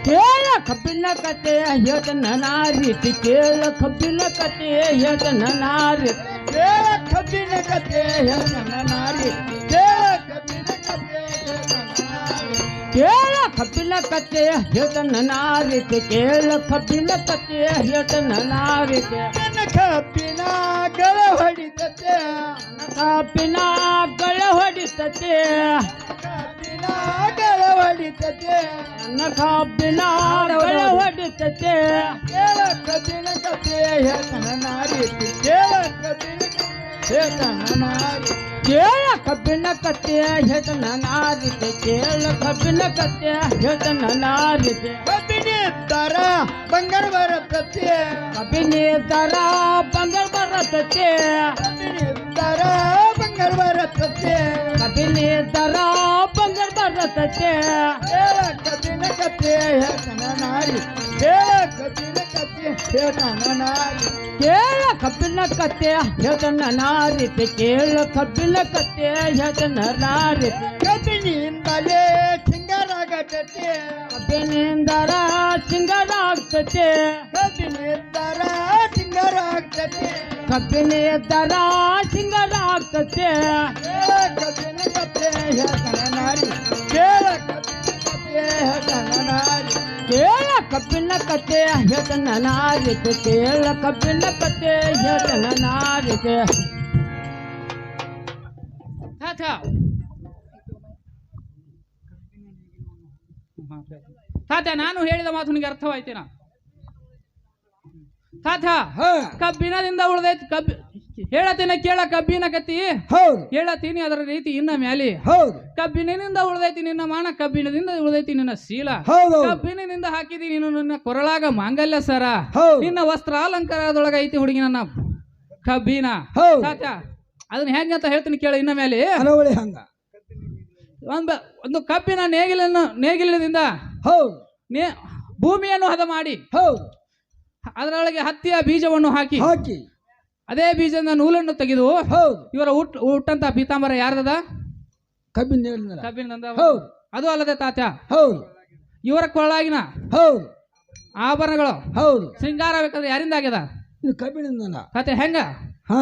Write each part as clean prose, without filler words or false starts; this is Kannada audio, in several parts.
ಕೇಳ ಕಬ್ಬಿನ ಕತೆ ಹೇಳ್ತನ ನಾರೀತಿ ಕೇಳ ಕಬ್ಬಿನ ಕತೆ ಹೇಳ್ತನ ನಾರೀತಿ ಕೇಳ ಕಬ್ಬಿನ ಕತೆ ಹೇಳ್ತನ ನಾರೀತಿ ಕೇಳ ಕಬ್ಬಿನ ಕತೆ ಕೇಳ ಕಬ್ಬಿನ ಕತೆ ಹೇಳ್ತನ ನಾರೀತಿ ಕೇಳ ಕಬ್ಬಿನ ಕತೆ ಹೇಳ್ತನ ನಾರೀತಿ ನನ್ನ ಕಬ್ಬಿನ ಗಳ ಹೊಡಿತತೆ ಕಬ್ಬಿನ ಗಳ ಹೊಡಿತತೆ ಕಬ್ಬಿನ ಗಳ ಹೊಡಿತತೆ ನನ್ನ ಕಬ್ಬಿನ ಗಳ ಹೊಡಿತತೆ ಕೇಳ ಕಬ್ಬಿನ ಕತೆ ಹೇಳ್ತನ ನಾರೀತಿ ಕೇಳ ಕಬ್ಬಿನ ಹೇಳ್ತನ ನಾರೀತಿ ಕೇಳ ಕಬ್ಬಿನ ಕತೆ ಹೇಳ್ತನ ನಾರೀತಿ ಕೇಳ ಕಬ್ಬಿನ ಕತೆ ಹೇಳ್ತನ ನಾರೀತಿ ಕಬ್ಬಿನಿದ್ದರ ಬಂಗಾರ ಬರತತೆ ಕಬ್ಬಿನಿದ್ದರ ಬಂಗಾರ ಬರತತೆ ಕಬ್ಬಿನಿದ್ದರ ಬಂಗಾರ ಬರತತೆ ಕಬ್ಬಿನಿದ್ದರ ಬಂಗಾರ ಬರತತೆ ಕೇಳ ಕಬ್ಬಿನ ಕತೆ ಹೇಳ್ತನ ನಾರಿ ಕೇಳ ಕಬ್ಬಿನ ಕತೆ ಹೇಳ್ತನ ನಾರಿ ಕೇಳ ಕಬ್ಬಿನ ಕತೆ ಹೇಳ್ತನ ನಾರೀತಿ ಕೇಳ ಕಬ್ಬಿನ ಕತೆ ಹೇಳ್ತನ ನಾರೀತಿ ಕಬ್ಬಿನಿಂದಲೇ ಸಿಂಗಾರಾಗತತೆ ಕಬ್ಬಿನಿಂದರ ಸಿಂಗಾರ ಆಗ್ತತೆ ಕಬ್ಬಿನಿದ್ದರ ಸಿಂಗಾರಾಗತತೆ ಕಬ್ಬಿನಿದ್ದರ ಸಿಂಗಾರ ಆಗ್ತತೆ ಕೇಳ ಕಬ್ಬಿನ ಕತೆ ಹೇಳ್ತನ ನಾರಿ ಕೇಳ ಕಬ್ಬಿನ ಕತೆ ಹೇಳ್ತನ ನಾರಿ ಕೇಳ ಕಬ್ಬಿನ ಕತೆ ಹೇಳ್ತನ ನಾರೀತಿ ಕೇಳ ಕಬ್ಬಿನ ಕತೆ ಹೇಳ್ತನ ನಾರೀತಿ ತಾತ ನಾನು ಹೇಳಿದ ಮಾತು ನಿನಗೆ ಅರ್ಥವಾಯ್ತೇನ ತಾತ ಕಬ್ಬಿನದಿಂದ ಉಳ್ದೈತಿ ಹೇಳತೀನಿ ಕೇಳ ಕಬ್ಬಿನ ಕತ್ತಿ ಹೌದು ಹೇಳತೀನಿ ಅದರ ರೀತಿ ಇನ್ನ ಮ್ಯಾಲಿ ಹೌದು ಕಬ್ಬಿನಿಂದ ಉಳ್ದೈತಿ ನಿನ್ನ ಮಾನ ಕಬ್ಬಿನದಿಂದ ಉಳ್ದೈತಿ ನಿನ್ನ ಶೀಲ ಹೌದು ಕಬ್ಬಿನಿಂದ ಹಾಕಿದಿ ನೀನು ನಿನ್ನ ಕೊರಳಾಗ ಮಾಂಗಲ್ಯ ಸರ ಹೌದು ನಿನ್ನ ವಸ್ತ್ರಾಲಂಕಾರದೊಳಗ ಐತಿ ಹುಡುಗಿ ನನ್ನ ಕಬ್ಬಿನ ಹೌದು ತಾತ ಅದನ್ನ ಹೆಂಗ ಅಂತ ಹೇಳ್ತೀನಿ ಕೇಳ ಇನ್ನ ಮೇಲೆ ಅನವಳಿ ಹಂಗ ಒಂದು ಕಬ್ಬಿನ ನೇಗಿಲಿನಿಂದ ಹೌದು ಭೂಮಿಯನ್ನು ಹದ ಮಾಡಿ ಹೌದು ಅದರೊಳಗೆ ಹತ್ತಿಯ ಬೀಜವನ್ನು ಹಾಕಿ ಹಾಕಿ ಅದೇ ಬೀಜದಿಂದ ನೂಲನ್ನು ತೆಗೆದು ಹೌದು ಇವರ ಹುಟ್ಟಂತ ಪೀತಾಂಬರ ಯಾರ್ದದ ಕಬ್ಬಿನ ಕಬ್ಬಿನದ ಹೌದು ಅದು ಅಲ್ಲದೆ ತಾತ ಹೌದು ಇವರ ಕೊಳ್ಳಾಗಿನ ಹೌದು ಆಭರಣಗಳು ಹೌದು ಶೃಂಗಾರ ಬೇಕಾದ್ರೆ ಯಾರಿಂದ ಆಗ್ಯದ ಇದು ಕಬ್ಬಿನಿಂದ ತಾತ ಹೆಂಗ ಹಾ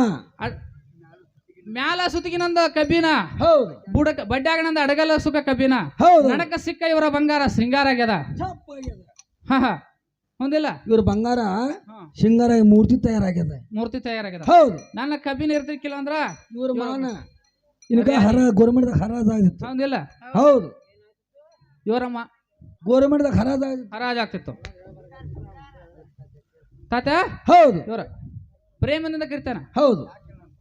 ಮ್ಯಾಲ ಸುತ್ತಿಗಿನಂದ ಕಬ್ಬಿನ ಹೌದು ಬುಡಕ ಬಡ್ಡ್ಯಾಗನಂದ ಅಡಗಲ ಸುಖ ಕಬ್ಬಿನ ಹೌದು ನಡಕ ಸಿಕ್ಕ ಇವರ ಬಂಗಾರ ಶೃಂಗಾರ ಆಗ್ಯದ ಹಾ ಹೊಂದಿಲ್ಲ ಇವ್ರ ಬಂಗಾರ ಶೃಂಗಾರ ಮೂರ್ತಿ ತಯಾರಾಗ್ಯದ ಮೂರ್ತಿ ತಯಾರಾಗ್ಯದ ಹೌದು ನನ್ನ ಕಬ್ಬಿನ ಇರ್ತಿಕ್ಕಿಲ್ಲ ಅಂದ್ರ ಇವ್ರ ಮಾನ ಇನ್ಕ ಹರ ಗೋರ್ಮೆಂಟ್ದಾಗ ಹರಾಜಾಗಿತ್ತು ಹೌದಿಲ್ಲ ಹೌದು ಇವರ ಗೋರ್ಮೆಂಟ್ದಾಗ ಹರಾಜಾಗಿತ್ತು ಹರಾಜ್ ಆಗ್ತಿತ್ತು ತಾತ ಹೌದು ಇವರ ಪ್ರೇಮದಿಂದ ಕರಿತಾನ ಹೌದು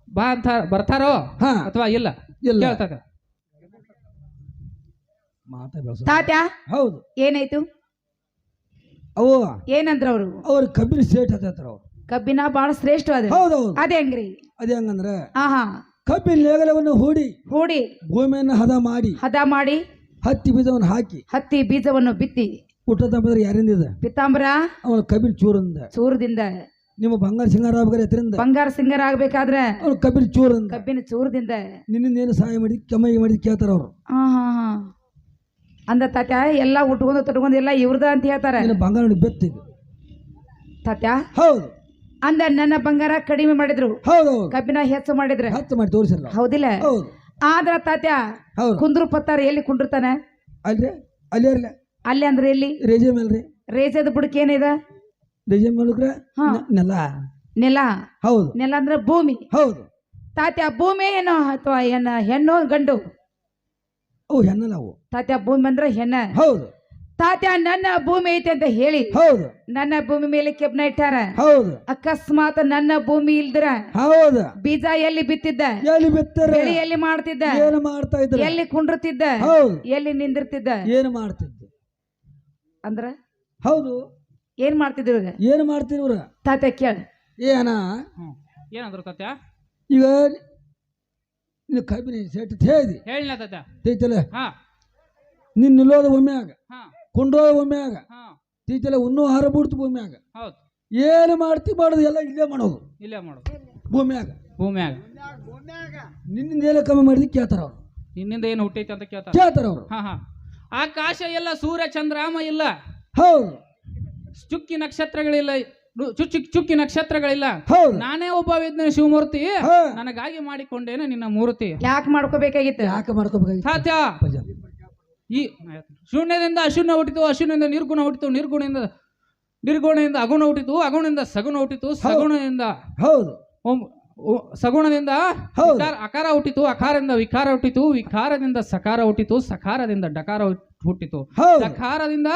ಬಾ ಅಂತ ಬರ್ತಾರೋ ಹಾ ಅಥವಾ ಇಲ್ಲ ಇಲ್ಲ ಕೇಳ್ತಾತ ತಾತ ಹೌದು ಏನಾಯ್ತು ಅವು ಏನಂದ್ರ ಅವರು ಅವ್ರ ಕಬ್ಬಿನ ಸೇಟ್ ಹತ್ತತ್ರ ಅವ್ರು ಕಬ್ಬಿನ ಬಹಳ ಶ್ರೇಷ್ಠವಾದ ಹೌದೌದು ಅದೇ ಹೆಂಗ್ರಿ ಅದೇ ಹಂಗಂದ್ರೆ ಆಹಾ ಕಬ್ಬಿನ ನೇಗಲವನ್ನು ಹೂಡಿ ಹೂಡಿ ಭೂಮಿಯನ್ನು ಹದ ಮಾಡಿ ಹದ ಮಾಡಿ ಹತ್ತಿ ಬೀಜವನ್ನು ಹಾಕಿ ಹತ್ತಿ ಬೀಜವನ್ನು ಬಿತ್ತಿ ಊಟ ತಪ್ಪಿದ್ರೆ ಯಾರಿಂದ ಇದೆ ಪಿತಾಂಬರ ಅವನ ಕಬ್ಬಿನ ಚೂರಿಂದ ಚೂರದಿಂದ ನಿಮ್ಮ ಬಂಗಾರ ಸಿಂಗಾರ ಆಗ್ಬೇಕಾದ್ರೆ ಎತ್ತರಿಂದ ಬಂಗಾರ ಸಿಂಗಾರ ಆಗ್ಬೇಕಾದ್ರೆ ಅವ್ನ ಕಬ್ಬಿನ ಚೂರಿಂದ ಕಬ್ಬಿನ ಚೂರದಿಂದ ನಿನ್ನಿಂದ ಏನು ಸಹಾಯ ಮಾಡಿ ಕಮ್ಮಿ ಮಾಡಿ ಕೇಳ್ತಾರ ಅವ್ರು ಹಾ ಹಾ ಹಾ ಅಂದ ತಾತ ಎಲ್ಲ ಉಟ್ಕೊಂಡು ತೊಟ್ಕೊಂಡು ಎಲ್ಲ ಇವ್ರದ ಅಂತ ಹೇಳ್ತಾರೆ ನಿನ್ನ ಬಂಗಾರ ನೋಡಿ ಬೆತ್ತಿಗೆ ತಾತ ಹೌದು ಅಂದ ನನ್ನ ಬಂಗಾರ ಕಡಿಮೆ ಮಾಡಿದ್ರು ಹೌದು ಹೌದು ಕಬ್ಬಿನ ಹೆಚ್ಚು ಮಾಡಿದ್ರೆ ಹತ್ತು ಮಾಡಿ ತೋರಿಸಿಲ್ಲ ಹೌದಿಲ್ಲ ಹೌದು ಆದ್ರ ತಾತ್ಯ ಹೌದು ಕುಂದ್ರು ಪತ್ತಾರ ಎಲ್ಲಿ ಕುಂಡಿರ್ತಾನೆ ಅಲ್ರಿ ಅಲ್ಲಿ ಇರ್ಲಿ ಅಲ್ಲಿ ಅಂದ್ರೆ ಎಲ್ಲಿ ರೇಜೆ ಮೇಲ್ರಿ ರೇಜದ ಬುಡಕ್ ಏನಿದೆ ರೇಜೆ ಮೇಲ್ಕ್ರೆ ಹಾ. ನೆಲ ನೆಲ ಹೌದು ನೆಲ ಅಂದ್ರೆ ಭೂಮಿ ಹೌದು ತಾತ್ಯ ಭೂಮಿ ಏನೋ ಅಥವಾ ಹೆಣ್ಣು ಗಂಡು ಅವು ಹೆಣ್ಣಲ್ಲ ಅವು ತಾತ್ಯ ಭೂಮಿ ಅಂದ್ರೆ ಹೆಣ್ಣ ಹೌದು ತಾತ್ಯ ನನ್ನ ಭೂಮಿ ಐತೆ ಅಂತ ಹೇಳಿ ಹೌದು ನನ್ನ ಭೂಮಿ ಮೇಲೆ ಕೆಬ್ನ ಇಟ್ಟಾರ ಹೌದು ಅಕಸ್ಮಾತ್ ನನ್ನ ಭೂಮಿ ಇಲ್ದ್ರ ಹೌದು ಬೀಜ ಎಲ್ಲಿ ಬಿತ್ತಿದ್ದ ಎಲ್ಲಿ ಬಿತ್ತಾರೆ ಬೆಳಿ ಎಲ್ಲಿ ಮಾಡ್ತಿದ್ದ ಏನು ಮಾಡ್ತಾ ಇದ್ರು ಎಲ್ಲಿ ಕುಂಡಿರ್ತಿದ್ದ ಹೌದು ಎಲ್ಲಿ ನಿಂದಿರ್ತಿದ್ದ ಏನು ಮಾಡ್ತಿದ್ದು ಅಂದ್ರ ಹೌದು ಏನ್ ಮಾಡ್ತಿದ್ರು ಏನು ಮಾಡ್ತೀವಿ ಇವ್ರ ತಾತ್ಯ ಕೇಳ ಏನ ಏನಂದ್ರು ತಾತ ಈಗ ನೀನು ಕಬ್ಬಿನ ಸೆಟ್ ತೇದಿ ಹೇಳಿಲ್ಲ ತಾತ ತೈತಲ್ಲ ಹಾ ನೀನು ನಿಲ್ಲೋದು ಒಮ್ಮೆಯಾಗ ಹಾ ಕೊಂಡೋದ ಒಮ್ಮೆಯಾಗ ಹಾ ತೈತಲ್ಲ ಇನ್ನೂ ಆಹಾರ ಬಿಡ್ತು ಭೂಮಿಯಾಗ ಹೌದು ಏನು ಮಾಡ್ತಿ ಮಾಡೋದು ಎಲ್ಲ ಇಲ್ಲೇ ಮಾಡೋದು ಇಲ್ಲೇ ಮಾಡು ಭೂಮಿಯಾಗ ಭೂಮ್ಯಾಗ ನಿನ್ನಿಂದ ಎಲ್ಲ ಕಮ್ಮಿ ಮಾಡಿದ್ ಕೇಳ್ತಾರ ಅವ್ರು ನಿನ್ನಿಂದ ಏನು ಹುಟ್ಟೈತೆ ಅಂತ ಕೇಳ್ತಾರ ಕೇಳ್ತಾರ ಅವ್ರು ಹಾ ಹಾ ಆಕಾಶ ಇಲ್ಲ, ಸೂರ್ಯ ಚಂದ್ರಾಮ ಇಲ್ಲ, ಹೌದು ಚುಕ್ಕಿ ನಕ್ಷತ್ರಗಳಿಲ್ಲ, ಚುಕ್ಕಿ ನಕ್ಷತ್ರಗಳಿಲ್ಲ. ಹೌದು ನಾನೇ ಒಬ್ಬ ವಿದ್ನೆ ಶಿವಮೂರ್ತಿ, ಹಾ. ನನಗಾಗಿ ಮಾಡಿಕೊಂಡೇನೆ ನಿನ್ನ ಮೂರ್ತಿ. ಯಾಕೆ ಮಾಡ್ಕೋಬೇಕಾಗಿತ್ತು? ಯಾಕೆ ಮಾಡ್ಕೋಬೇಕಾಗಿತ್ತು? ಸಾಧ್ಯ ಈ ಶೂನ್ಯದಿಂದ ಅಶೂನ್ಯ ಹುಟ್ಟಿತು, ಅಶೂನ್ಯದಿಂದ ನಿರ್ಗುಣ ಹುಟ್ಟಿತು, ನಿರ್ಗುಣದಿಂದ ಅಗುಣ ಹುಟ್ಟಿತು, ಅಗುಣದಿಂದ ಸಗುಣ ಹುಟ್ಟಿತು, ಸಗುಣದಿಂದ ಹೌದು ಸಗುಣದಿಂದ ಹೌದು. ಅಕಾರ ಹುಟ್ಟಿತು, ಅಕಾರದಿಂದ ವಿಕಾರ ಹುಟ್ಟಿತು, ವಿಕಾರದಿಂದ ಸಕಾರ ಹುಟ್ಟಿತು, ಸಕಾರದಿಂದ ಡಕಾರ ಹುಟ್ಟಿತು, ಹೌದು. ಡಕಾರದಿಂದ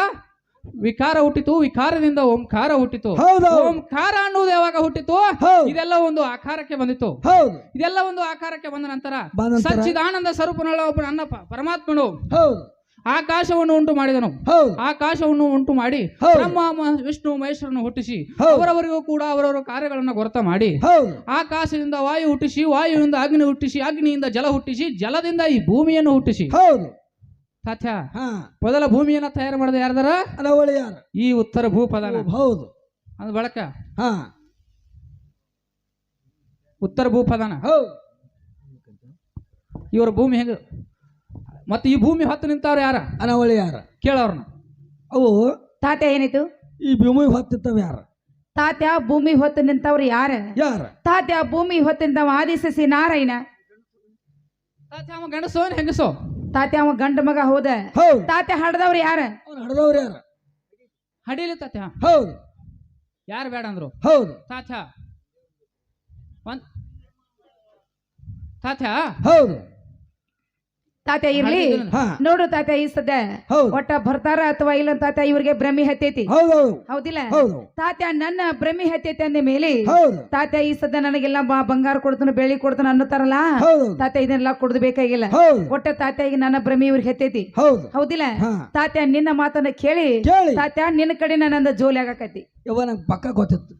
ವಿಕಾರ ಹುಟ್ಟಿತು, ವಿಕಾರದಿಂದ ಓಂಕಾರ ಹುಟ್ಟಿತು. ಹೌದು. ಓಂಕಾರ ಅನ್ನುವುದು ಯಾವಾಗ ಹುಟ್ಟಿತು? ಹೌದು. ಇದೆಲ್ಲ ಒಂದು ಆಕಾರಕ್ಕೆ ಬಂದಿತ್ತು. ಹೌದು ಇದೆಲ್ಲ ಒಂದು ಆಕಾರಕ್ಕೆ ಬಂದ ನಂತರ ಬಂದ ನಂತರ ಸಚ್ಚಿದಾನಂದ ಸ್ವರೂಪನುಳ್ಳ ಒಬ್ಬ ನನ್ನ ಪರಮಾತ್ಮನು ಹೌದು ಆಕಾಶವನ್ನು ಉಂಟು ಮಾಡಿದನು. ಹೌದು ಆಕಾಶವನ್ನು ಉಂಟು ಮಾಡಿ ಹೌದು. ಬ್ರಹ್ಮ ವಿಷ್ಣು ಮಹೇಶ್ವರನ್ನು ಹುಟ್ಟಿಸಿ ಹೌದು. ಅವರವರಿಗೂ ಕೂಡ ಅವರವರ ಕಾರ್ಯಗಳನ್ನು ಗೊರತ ಮಾಡಿ ಹೌದು ಆಕಾಶದಿಂದ ವಾಯು ಹುಟ್ಟಿಸಿ, ವಾಯುವಿಂದ ಅಗ್ನಿ ಹುಟ್ಟಿಸಿ, ಅಗ್ನಿಯಿಂದ ಜಲ ಹುಟ್ಟಿಸಿ, ಜಲದಿಂದ ಈ ಭೂಮಿಯನ್ನು ಹುಟ್ಟಿಸಿ. ಹೌದು ಸಾಧ್ಯ ಹಾ ಮೊದಲ ಭೂಮಿಯನ್ನ ತಯಾರು ಮಾಡಿದ ಯಾರ್ದಾರ? ಅನವಳಿ ಯಾರು? ಈ ಉತ್ತರ ಭೂಪದನ. ಹೌದು ಅದು ಬಳಕ ಹಾ ಉತ್ತರ ಭೂಪದನ. ಹೌದು ಇವರ ಭೂಮಿ ಹೆಂಗ ಮತ್ತೆ ಈ ಭೂಮಿ ಹೊತ್ತು ನಿಂತವ್ರು ಯಾರ? ಅನವಳಿ ಯಾರ? ಕೇಳವ್ರನ್ನ. ಅವು ತಾತ್ಯ ಏನಿತ್ತು? ಈ ಭೂಮಿ ಹೊತ್ತಿತ್ತವ ಯಾರ? ತಾತ್ಯ ಭೂಮಿ ಹೊತ್ತು ನಿಂತವ್ರು ಯಾರ? ಯಾರ? ತಾತ್ಯ ಭೂಮಿ ಹೊತ್ತಿಂದವ ಆದಿಶಸಿ ನಾರಾಯಣ. ತಾತ್ಯ ಅವ ಗಂಡಸೋ ಹೆಂಗಸೋ? ತಾತ್ಯ ಅವ ಗಂಡ ಮಗ ಹೋದ. ಹೌದು ತಾತ್ಯ ಹಡ್ದವ್ರು ಯಾರ? ಅವ್ನು ಹಡ್ದವ್ರು ಯಾರ? ಹಡೀಲಿ ತಾತ್ಯ. ಹೌದು ಯಾರು ಬೇಡ ಅಂದ್ರು? ಹೌದು ತಾತ್ಯ ತಾತ್ಯ ಹೌದು ತಾತ್ಯ ಇರ್ಲಿ. ಹಾ ನೋಡು ತಾತ್ಯ ಈ ಸದ್ಯ ಹೌದು ಒಟ್ಟ ಬರ್ತಾರ ಅಥವಾ ಇಲ್ಲ ತಾತ್ಯ ಇವ್ರಿಗೆ ಭ್ರಮಿ ಹತ್ತೈತಿ. ಹೌದು ಹೌದಿಲ್ಲ? ಹೌದು ತಾತ್ಯ ನನ್ನ ಭ್ರಮಿ ಹತ್ತೈತಿ ಅಂದ ಮೇಲೆ ಹೌದು ತಾತ್ಯ ಈ ಸದ್ಯ ನನಗೆಲ್ಲ ಬಂಗಾರ ಕೊಡ್ತಾನ, ಬೆಳ್ಳಿ ಕೊಡ್ತಾನ ಅನ್ನತಾರಲ್ಲ. ಹೌದು ತಾತ್ಯ ಇದನ್ನೆಲ್ಲ ಕೊಡದು ಬೇಕಾಗಿಲ್ಲ. ಹೌದು ಒಟ್ಟ ತಾತ್ಯ ಈಗ ನನ್ನ ಭ್ರಮಿ ಇವ್ರಿಗೆ ಹತ್ತೈತಿ. ಹೌದು ಹೌದಿಲ್ಲ? ಹಾ ತಾತ್ಯ ನಿನ್ನ ಮಾತನ್ನ ಕೇಳಿ ಕೇಳಿ ತಾತ್ಯ ನಿನ್ನ ಕಡೆ ನಂದ ಜೋಲಿ ಆಗಾಕತಿ ಯವ್ವ ನಂಗೆ ಪಕ್ಕ ಗೊತ್ತಿತ್ತು.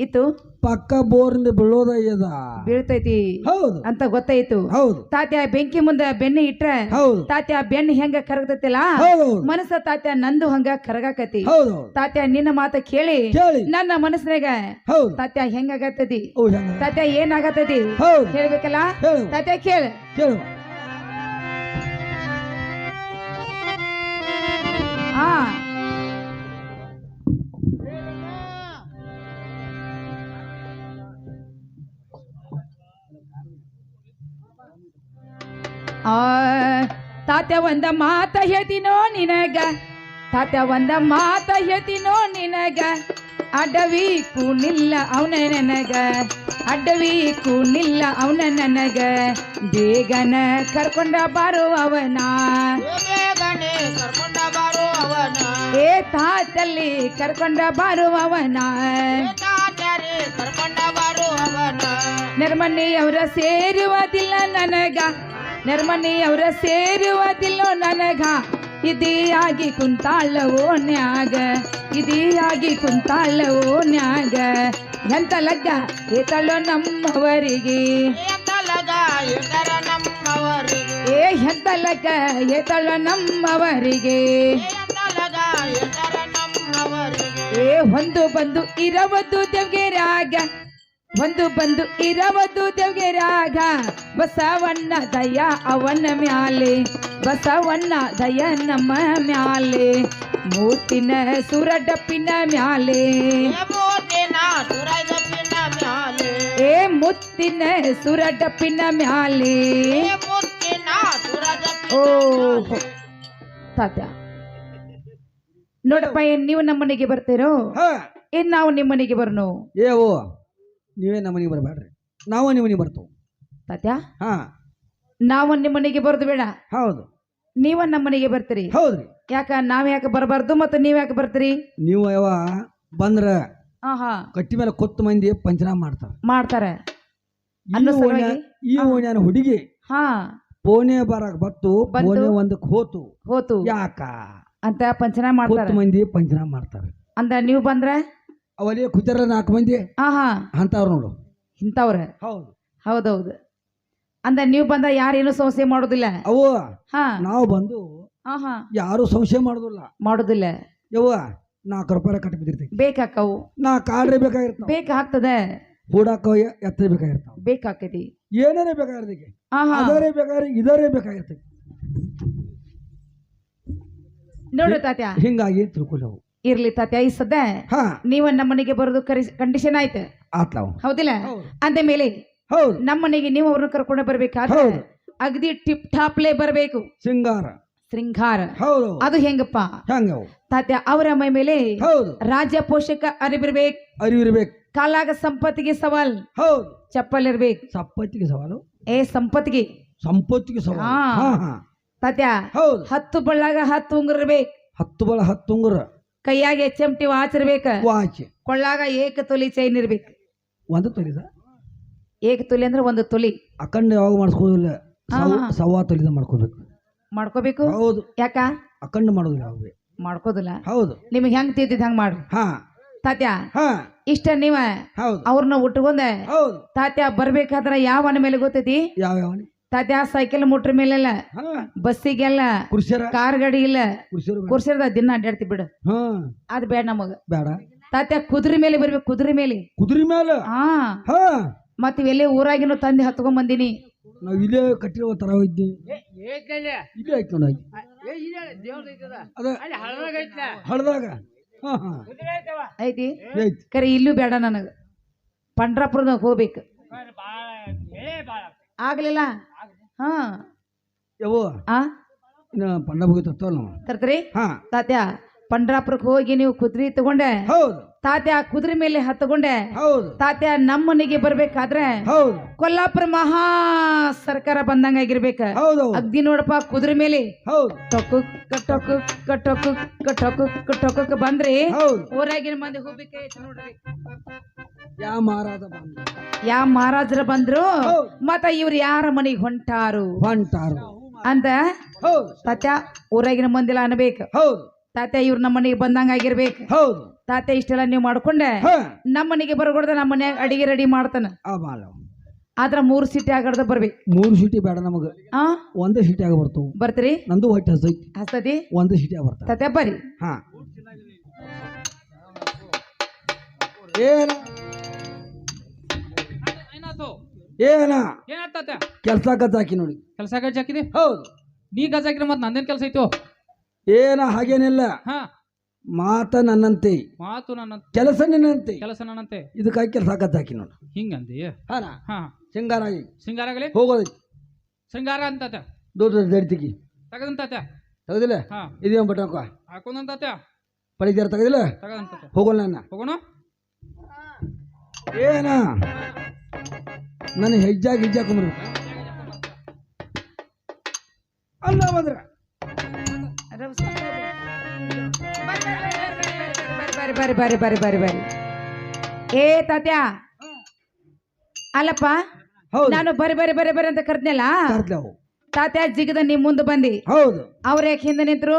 ಇತ್ತು ಪಕ್ಕ ಬೋರಿಂದ ಬೀಳೋದ ಇದ ಬೀಳ್ತೈತಿ ಹೌದು ಅಂತ ಗೊತ್ತಾಯ್ತು. ಹೌದು ತಾತ್ಯ ಬೆಂಕಿ ಮುಂದೆ ಬೆಣ್ಣೆ ಇಟ್ರ ಹೌದು ತಾತ್ಯ ಬೆಣ್ಣೆ ಹೆಂಗ ಕರಗತೈತಿಲ್ಲ, ಹೌದು ಮನಸ್ಸ ತಾತ್ಯ ನಂದು ಹಂಗ ಕರಗಾಕತಿ. ಹೌದು ತಾತ್ಯ ನಿನ್ನ ಮಾತ ಕೇಳಿ ಕೇಳಿ ನನ್ನ ಮನಸ್ಸಿನಾಗ ಹೌದು ತಾತ್ಯ ಹೆಂಗಾಗತ್ತದಿ, ಹೌದು ಹೆಂಗ? ತಾತ್ಯ ಏನಾಗತ್ತದಿ ಹೌದು ಹೇಳ್ಬೇಕಲ್ಲ. ಹೇಳು ತಾತ್ಯ ಕೇಳ ಕೇಳು. ಹಾ ತಾತ್ಯ ಒಂದ ಮಾತ ಹೇಳ್ತೀನೋ ನಿನಗ, ತಾತ್ಯ ಒಂದ ಮಾತ ಹೇಳ್ತೀನೋ ನಿನಗ, ಅಡ್ಡವಿ ಕೂನಿಲ್ಲ ಅವನ ನನಗ, ಅಡ್ಡವಿ ಕೂನಿಲ್ಲ ಅವನ ನನಗ, ಬೇಗನ ಕರ್ಕೊಂಡ ಬಾರುವವನ, ಏ ತಾತಲ್ಲಿ ಕರ್ಕೊಂಡ ಬಾರುವವನ, ನಿರ್ಮಣಿಯವರ ಸೇರುವುದಿಲ್ಲ ನನಗ, ನಿರ್ಮಣಿಯವರ ಸೇರುವುದಿಲ್ಲ ನನಗ, ಇದಿಯಾಗಿ ಕುಂತಾಳವೋ ನ್ಯಾಗ, ಇದಿಯಾಗಿ ಕುಂತಾಳವೋ ನ್ಯಾಗ, ಎಂತ ಲಗ್ಗ ಏತಳೋ ನಮ್ಮವರಿಗೆ, ಏ ಎಂತ ಲಗ್ಗ ಏತಳೋ ನಮ್ಮವರಿಗೆ, ಏ ಒಂದು ಬಂದು ಇರವದು ದೇವ್ಗೆರಾಗ, ಒಂದು ಬಂದು ಇರವದು ದೇವ್ಗೆರಾಗ, ಬಸವಣ್ಣ ದಯ ಅವನ ಮ್ಯಾಲೆ, ಬಸವಣ್ಣ ದಯ ನಮ್ಮ ಮ್ಯಾಲೆ, ಮೂತಿನ ಸುರಡಪ್ಪಿನ ಮ್ಯಾಲೆ, ಏ ಮುತ್ತಿನ ಸುರಡಪ್ಪಿನ ಮ್ಯಾಲೆ. ಓ ತಾತ್ಯ ನೋಡಪ್ಪ, ಏನ್ ನೀವು ನಮ್ಮ ಮನೆಗೆ ಬರ್ತೀರೋ ಹಾ ಏನ್ ನಾವು ನಿಮ್ಮ ಮನೆಗೆ ಬರ್ನು? ಏವೋ ನೀವೇ ನಮ್ಮ ಮನೆಗೆ ಬರಬೇಡ್ರಿ, ನಾವು ನಿಮ್ಮ ಮನೆಗೆ ಬರ್ತೇವೆ. ತಾತ್ಯ ಹಾ ನಾವು ನಿಮ್ಮ ಮನೆಗೆ ಬರೋದು ಬೇಡ, ಹೌದು ನೀವ ನಮ್ಮ ಮನೆಗೆ ಬರ್ತೀರಿ. ಹೌದ್ರಿ. ಯಾಕ ನಾವ್ ಯಾಕೆ ಬರಬಾರ್ದು ಮತ್ತೆ ನೀವ್ ಯಾಕೆ ಬರ್ತೀರಿ? ನೀವು ಯಾವ ಬಂದ್ರ ಹಾ ಕಟ್ಟಿ ಮೇಲೆ ಕೊತ್ತು ಮಂದಿ ಪಂಚನಾಮ ಮಾಡ್ತಾರ ಮಾಡ್ತಾರೆ ಅನ್ನೋ ಸಲುವಾಗಿ ಈ ಓಣ್ಯಾನ ಹುಡುಗಿ ಹಾ ಪೋನೆ ಬರಾಕ್ ಬತ್ತು, ಪೋನೆ ಒಂದಕ್ಕೆ ಹೋತು ಹೋತು ಯಾಕ ಅಂತ ಪಂಚನಾಮ ಮಾಡ್ತಾರ. ಕೊತ್ತು ಮಂದಿ ಪಂಚನಾಮ ಮಾಡ್ತಾರ. ಅಂದ ನೀವು ಬಂದ್ರ ಅವಲೇ ಕುಚರ 4 ಮಂದಿ ಹಾ ಅಂತವ್ರು ನೋಡು ಇಂಥವ್ರ. ಹೌದು ಹೌದೌದು. ಅಂದ ನೀವು ಬಂದ ಯಾರೇನು ಸಂಶಯ ಮಾಡೋದಿಲ್ಲ. ಅವು ಹಾ ನಾವು ಬಂದು ಹಾ ಯಾರು ಸಂಶಯ ಮಾಡೋದಿಲ್ಲ. ಮಾಡೋದಿಲ್ಲ. ಯವ್ವ 4 ರೂಪಾಯಿ ಕಟ್ಟಿ ಬಿದ್ದಿರ್ತೈತಿ, ಬೇಕಾಕವು 4 ಕಾಡ್ರೆ ಬೇಕಾಗಿರ್ತಾವ, ಬೇಕಾಗ್ತದ, ಹೂಡಾಕ ಎತ್ತರ ಬೇಕಾಗಿರ್ತಾವ, ಬೇಕಾಕತಿ, ಏನೇನೇ ಬೇಕಾಗಿರ್ತೈತಿ, ಹಾ ಅದರೇ ಬೇಕಾಗಿ ಇದರೇ ಬೇಕಾಗಿರ್ತೈತಿ. ನೋಡು ತಾತ್ಯ ಹಿಂಗಾಗಿ ತಿಳ್ಕೊಲವು ಇರ್ಲಿ ತಾತ್ಯ ಈ ಸದ್ದ ಹಾ ನೀವ ನಮ್ಮನೆಗೆ ಬರೋದು ಕಂಡೀಷನ್ ಆಯ್ತು ಆತ್ಲಾವು ಹೌದಿಲ್ಲ ಹೌದು. ಅಂದ ಮೇಲೆ ಹೌದು ನಮ್ಮನೆಗೆ ನೀವು ಅವ್ರನ್ನ ಕರ್ಕೊಂಡು ಬರ್ಬೇಕಾದ್ರೆ ಹೌದು. ಅಗದಿ ಟಿಪ್ ಟಾಪ್ಲೆ ಬರ್ಬೇಕು ಸಿಂಗಾರ ಶೃಂಗಾರ ಹೌದು ಅದು ಹೆಂಗಪ್ಪ ಹೆಂಗವು ತಾತ್ಯ ಅವರ ಮೈ ಮೇಲೆ ಹೌದು ರಾಜ್ಯ ಪೋಷಕ ಅರಿಬಿರ್ಬೇಕು ಅರಿವಿರ್ಬೇಕು ಕಾಲಾಗ ಸಂಪತ್ತಿಗೆ ಸವಾಲ್ ಹೌದು ಚಪ್ಪಲ್ ಇರ್ಬೇಕು ಸಂಪತ್ತಿಗೆ ಸವಾಲು ಸಂಪತ್ತಿಗೆ ಸಂಪತ್ತಿಗೆ ಸವಾಲು ಹಾ. ಹಾ ಹಾ ತಾತ್ಯ ಹೌದು 10 ಬಳ್ಳಾಗ 10 ಉಂಗುರ ಇರ್ಬೇಕು 10 ಬಳ 10 ಉಂಗುರ ಕೈಯಾಗ HMT ವಾಚ್ ಇರ್ಬೇಕ ವಾಚ್ ಕೊಳ್ಳಾಗ ಏಕ ತೊಲಿ ಚೈನ್ ಇರ್ಬೇಕು ಒಂದು ತೊಲಿದ ಏಕ ತೊಲಿ ಅಂದ್ರೆ ಒಂದು ತೊಲಿ ಅಖಂಡ ಯಾವಾಗ ಮಾಡಿಸ್ಕೋದಿಲ್ಲ ಹಾ. ಸವಾ ತೊಲಿದ ಮಾಡ್ಕೋಬೇಕು ಮಾಡ್ಕೋಬೇಕು ಹೌದು ಯಾಕ ಅಖಂಡ ಮಾಡೋದಿಲ್ಲ ಯಾವಾಗ ಮಾಡ್ಕೋದಿಲ್ಲ ಹೌದು ನಿಮ್ಗೆ ಹೆಂಗ್ ತಿದ್ದಿದ್ ಹಂಗ್ ಮಾಡ್ರಿ ಹಾ ತಾತ್ಯ ಹಾ ಇಷ್ಟ ನೀವ ಹೌದು ಅವ್ರನ್ನ ಉಟ್ಕೊಂಡ ಹೌದು ತಾತ್ಯ ಬರ್ಬೇಕಾದ್ರ ಯಾವ ಮನೆ ಮೇಲೆ ಗೊತ್ತೈತಿ ಯಾವ ಯಾವ ತಾತ್ಯ ಸೈಕಲ್ ಮುಟ್ರ ಮೇಲೆಲ್ಲ ಹಾ ಬಸ್ಸಿಗೆಲ್ಲ ಕುರ್ಸ್ಯಾರ ಕಾರ್ ಗಾಡಿ ಇಲ್ಲ ಕುರ್ಸ್ಯಾರ ಕುರ್ಸಿರದ ದಿನ ಅಡ್ಡಾಡ್ತಿ ಬಿಡು ಹಾ ಅದ್ ಬೇಡ ನಮಗ ಬೇಡ ತಾತ್ಯ ಕುದುರೆ ಮೇಲೆ ಬರ್ಬೇಕು ಕುದುರೆ ಮೇಲೆ ಕುದುರೆ ಮೇಲೆ ಹಾ ಹಾ ಮತ್ ಇವೆಲ್ಲೇ ಊರಾಗಿನೂ ತಂದೆ ಹತ್ಕೊಂಡ್ ಬಂದಿನಿ ನಾವ್ ಇಲ್ಲೇ ಕಟ್ಟಿರೋ ತರ ಇದ್ದಿ ಇಲ್ಲೇ ಆಯ್ತು ನೋಡಿ ಅದ ಹಳದಾಗ ಹಾ ಹಾ ಐತಿ ಐತಿ ಕರೆ ಇಲ್ಲೂ ಬೇಡ ನನಗ ಪಂಡ್ರಾಪುರದಾಗ ಹೋಗ್ಬೇಕು ಆಗ್ಲಿಲ್ಲ ಹಾ ಯವ್ವ ಆ ಇನ್ನ ಪಂಡ ಹೋಗಿತ್ತಲ್ಲ ನಾವು ತರ್ತೀರಿ ಹಾ ತಾತ್ಯ ಪಂಡ್ರಾಪುರಕ್ಕೆ ಹೋಗಿ ನೀವು ಕುದುರೆ ತಗೊಂಡೆ ಹೌದು ತಾತ್ಯ ಕುದುರೆ ಮೇಲೆ ಹತ್ತಗೊಂಡೆ ಹೌದು ತಾತ್ಯ ನಮ್ಮನಿಗೆ ಬರ್ಬೇಕಾದ್ರೆ ಹೌದು ಕೊಲ್ಲಾಪುರ ಮಹಾ ಸರ್ಕಾರ ಬಂದಂಗ ಆಗಿರ್ಬೇಕ ಹೌದು ಅಗ್ದಿ ನೋಡಪ್ಪ ಕುದುರೆ ಮೇಲೆ ಹೌದು ಟೊಕ್ಕು ಕಟ್ಟೊಕ್ಕು ಕಟ್ಟೊಕ್ಕು ಕಟ್ಟೊಕ್ಕು ಕಟ್ಟೊಕ್ಕ ಬಂದ್ರಿ ಹೌದು ಊರಾಗಿನ ಮಂದಿ ಹೋಗ್ಬೇಕ ನೋಡ್ರಿ ಯಾ ಮಾರಾದ ಬಂದ ಯಾ ಮಹಾರಾಜರ ಬಂದ್ರು ಹೌದು. ಮತ್ತ ಇವ್ರು ಯಾರ ಮನೆಗೆ ಹೊಂಟಾರು ಹೊಂಟಾರು ಅಂತ ಹೌದು ತಾತ್ಯ ಊರಾಗಿನ ಮಂದಿಲ್ಲ ಅನ್ಬೇಕು ಹೌದು ತಾತ್ಯ ಇವ್ರು ನಮ್ಮ ಮನೆಗೆ ಬಂದಂಗ ಆಗಿರ್ಬೇಕು ಹೌದು ತಾತ್ಯ ಇಷ್ಟೆಲ್ಲ ನೀವು ಮಾಡ್ಕೊಂಡೆ ಹಾ ನಮ್ಮ ಮನೆಗೆ ಬರಗೊಡ್ದ ನಮ್ಮ ಮನ್ಯಾಗ ಅಡಿಗೆ ರೆಡಿ ಮಾಡ್ತಾನ ಆ ಮಾಲ ಆದ್ರ 3 ಸೀಟಿ ಆಗಡ್ದ ಬರ್ಬೇಕು 3 ಸೀಟಿ ಬೇಡ ನಮಗ ಆ ಒಂದೇ ಸೀಟಿ ಆಗ ಬರ್ತಾವ ಬರ್ತೀರಿ ನಂದು ಹೊಟ್ಟೆ ಹಸೈತಿ ಹಸ್ತತಿ ಒಂದೇ ಸೀಟಿ ಆಗ ಬರ್ತಾವ ತಾತ್ಯ ಬರ್ರಿ ಹಾ ಏನ ಏನಾತು ಏನ ಏನಾಗ್ತತೆ ಕೆಲ್ಸ ಗದ್ದ ಹಾಕಿ ನೋಡಿ ಕೆಲಸ ಗಜ್ಜ ಹಾಕಿದೆ ಹೌದು ನೀ ಗಜ್ಜ ಹಾಕಿದ್ರೆ ಮತ್ತೆ ನಂದೇನ್ ಕೆಲಸ ಐತೋ ಏನ ಹಾಗೇನಿಲ್ಲ ಹಾ ಮಾತ ನನ್ನಂತೆ ಮಾತು ನನ್ನ ಕೆಲಸ ನಿನ್ನಂತೆ ಕೆಲಸ ನನ್ನಂತೆ ಇದಕ್ಕಾಗಿ ಕೆಲಸ ಗದ್ದ ಹಾಕಿ ನೋಡಿ ಹಿಂಗಂದಿ ಹಾನ ಹಾ ಸಿಂಗಾರ ಆಗಿ ಶೃಂಗಾರ ಆಗಲಿ ಹೋಗೋದೈತಿ ಶೃಂಗಾರ ಅಂತಾತ ದೊಡ್ಡ ದಡಿತಿಗಿ ತಗದಂತಾತ ತೆಗದಿಲ್ಲ ಹಾ ಇದೇನು ಬಟ್ಟಕ ಹಾಕೊಂದಂತಾತ ಪಡಿದಾರ ತೆಗದಿಲ್ಲ ತಗದಂತಾತ ಹೋಗೋಲ್ಲ ನನ್ನ ಹೋಗೋಣ ಏನ ನನ್ನ ಹೆಜ್ಜಾಗಿ ಹೆಜ್ಜಾಕೊಂಬರ್ಬೇಕು ಅಲ್ಲ ಬಂದ್ರ ಬರ್ರಿ ಬರ್ರಿ ಬರ್ರಿ ಬರ್ರಿ ಬರ್ರಿ ಏ ತಾತ್ಯ ಅಲ್ಲಪ್ಪ ಹೌದು ನಾನು ಬರ್ರಿ ಬರ್ರಿ ಬರ್ರಿ ಬರ್ರಿ ಅಂತ ಕರ್ದ್ನಲ್ಲ ಕರ್ದ್ಲವು ತಾತ್ಯ ಜಿಗದ ನಿಮ್ ಮುಂದೆ ಬಂದಿ ಹೌದು ಅವ್ರ ಯಾಕೆ ಹಿಂದೆ ನಿಂತ್ರು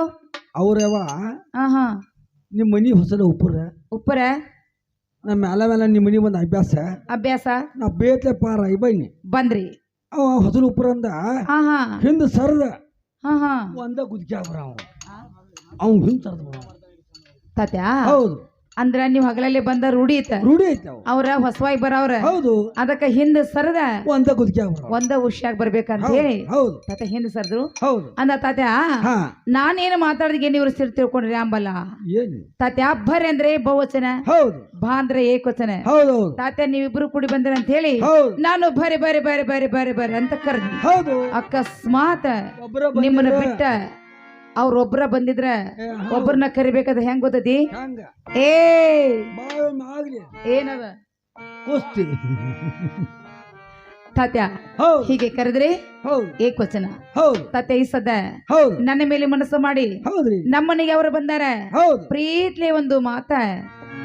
ಅವ್ರವ ಹಾ ನಿಮ್ಮ ಮನಿ ಹೊಸದ ಉಪ್ಪರ ಉಪ್ಪರ ನಮ್ಮ ಮೇಲೆ ನಿಮ್ಮ ಮನಿ ಬಂದ ಅಭ್ಯಾಸ ನಾ ಬೇತ್ಲೆ ಪಾರ ಬನ್ನಿ ಬಂದ್ರಿ ಅವ ಹೊಸಲು ಉಪ್ಪರಂದ ಹಾ ಹಾ ಹಿಂದ ಸರ್ದ ಹಾ ಹಾ ಒಂದ ಗುದ್ಕಿ ಆಗ್ರ ಅವ್ ಹಿಂದ್ ಸರ್ದ ಬರ ತಾತ್ಯ ಹೌದು ಅಂದ್ರ ನೀವ್ ಹಗಲಲ್ಲಿ ಬಂದ ರೂಢಿ ಐತ ರೂಢಿ ಐತಿ ಅವ ಅವ್ರ ಹೊಸವಾಗಿ ಬರವ್ರ ಹೌದು ಅದಕ್ಕ ಹಿಂದ ಸರದ ಒಂದ ಗುದ್ಕಿ ಆಗ್ರ ಒಂದ ಹುಷಿಯಾಗಿ ಬರ್ಬೇಕಂತ ಹೇಳಿ ಹೌದು ತಾತ ಹಿಂದ ಸರ್ದ್ರು ಹೌದು ಅಂದ ತಾತ್ಯ ಹಾ ನಾನೇನು ಮಾತಾಡಿದ್ಗೆ ನೀವು ಸಿರ್ ತಿಳ್ಕೊಂಡ್ರಿ ಅಂಬಲ್ಲ ಏನು ತಾತ್ಯ ಭರ್ ಅಂದ್ರೆ ಬಹುವಚನ ಹೌದು ಭಾ ಅಂದ್ರೆ ಏಕವಚನ ಹೌದು ಹೌದು ತಾತ್ಯ ನೀವಿಬ್ರು ಕೂಡಿ ಬಂದಿರ ಅಂತ ಹೇಳಿ ಹೌದು ನಾನು ಬರಿ ಬರಿ ಬರಿ ಬರಿ ಬರಿ ಬರಿ ಅಂತ ಕರ್ದಿ ಹೌದು ಅಕಸ್ಮಾತ್ ಒಬ್ಬರ ನಿಮ್ಮನ್ನ ಬಿಟ್ಟ ಅವ್ರೊಬ್ರ ಬಂದಿದ್ರ ಒಬ್ಬರನ್ನ ಕರಿಬೇಕಾದ್ರೆ ಹೆಂಗ್ ಗೊತ್ತೈತಿ ಹಂಗ ಏ ಬಾಳ ಆಗ್ಲಿ ಏನದ ಕುಸ್ತಿ ತಾತ್ಯ ಹೌದು ಹೀಗೆ ಕರೆದ್ರಿ ಹೌದು ಏಕವಚನ ಹೌದು ತಾತ್ಯ ಈ ಸದ ಹೌದು ನನ್ನ ಮೇಲೆ ಮನಸ್ಸು ಮಾಡಿ ಹೌದ್ರಿ ನಮ್ಮನೆಗೆ ಅವರು ಬಂದಾರ ಹೌದು ಪ್ರೀತ್ಲಿ ಒಂದು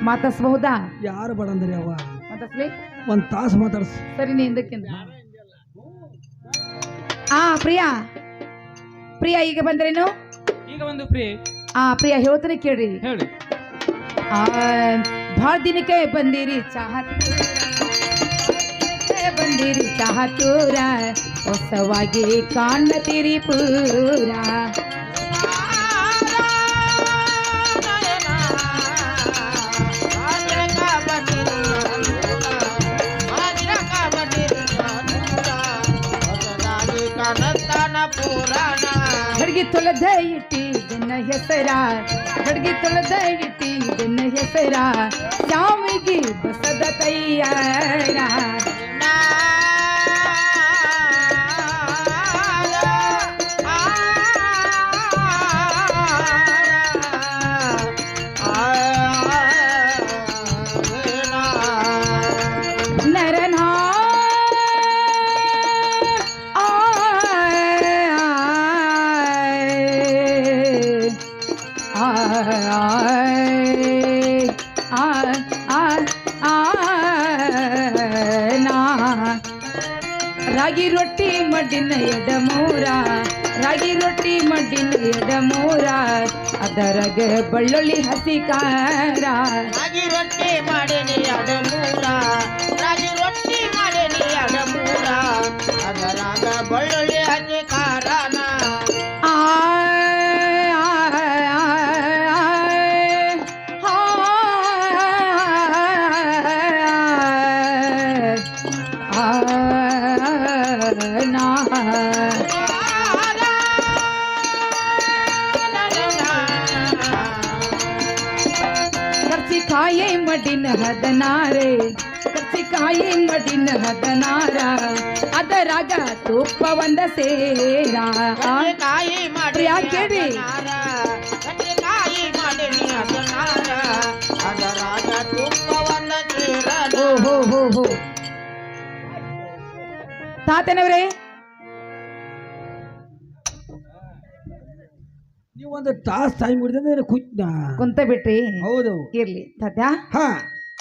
ಮಾತಾಡ್ಸಬಹುದಾ ಯಾರು ಬಡಂದ್ರಿ ಅವ ಮಾತಾಡ್ಸ್ಲಿ ಒಂದ್ ತಾಸು ಮಾತಾಡ್ಸ ಸರಿ ನೀ ಹಿಂದಕ್ಕಿಂತ ಪ್ರಿಯಾ ಪ್ರಿಯಾ ಈಗ ಬಂದ್ರೇನು ಈಗ ಒಂದು ಫ್ರೀ ಪ್ರಿಯಾ ಹೇಳ್ತಾನೆ ಕೇಳ್ರಿ ಹೇಳಿ ಭಾಳ ದಿನಕ್ಕೆ ಬಂದಿರಿ ಬಂದಿರಿ ಚಾಹತೂರ ಹೊಸವಾಗಿ ಕಾಣತೀರಿ ಪೂರ ಹಡಗಿ ತೊಳೆದ ಇಟ್ಟಿ ಇದನ್ನ ಹೆಸರ ಗಡ್ಗಿ ತೊಳೆದ ಇಟ್ಟಿದ್ದನ್ನ ಹೆಸರ ಶಾವಿಗೆ ಬಸದ ತಯ್ಯಾರ ನರನಾ ರಾಗಿ ರೊಟ್ಟಿ ಮಡ್ಡಿನ ಎಡಮೂರ ರಾಗಿ ರೊಟ್ಟಿ ಮಡ್ಡಿನ ಎಡಮೂರ ಅದರಗ ಬೆಳ್ಳುಳ್ಳಿ ಹಸಿ ಖಾರ ರಾಗಿ ರೊಟ್ಟಿ ಮಾಡೇನಿ ಅಡಮೂರ ರಾಗಿ ರೊಟ್ಟಿ ಮಾಡೇನಿ ಅಡಮೂರ ಅದರಾಗ ಬೆಳ್ಳುಳ್ಳಿ ಹಸಿ ಖಾರನ ಕರ್ಸಿಕಾಯಿ ಮಡಿನ ಹದನಾರೆ ಕರ್ಸಿಕಾಯಿ ಮಡಿನ ಹದನಾರ ಅದರಾಗ ತುಪ್ಪ ಒಂದ ಸೇರ ಕಾಯಿ ಪ್ರಿಯಾ ಕೇಳಿ ಕಾಯಿ ಮಾಡೇನಿ ಅದನಾರ ಅದರಾಗ ತುಪ್ಪವನ್ನ ಸೇರನ ಓಹೋ ತಾತನವ್ರೆ ನೀವು ಒಂದು ತಾಸು ಟೈಮ್ ಹಿಡಿದ್ರೆ ಕುಂತ ಕುಂತ ಬಿಟ್ರಿ ಹೌದು ಇರ್ಲಿ ತಾತ ಹಾ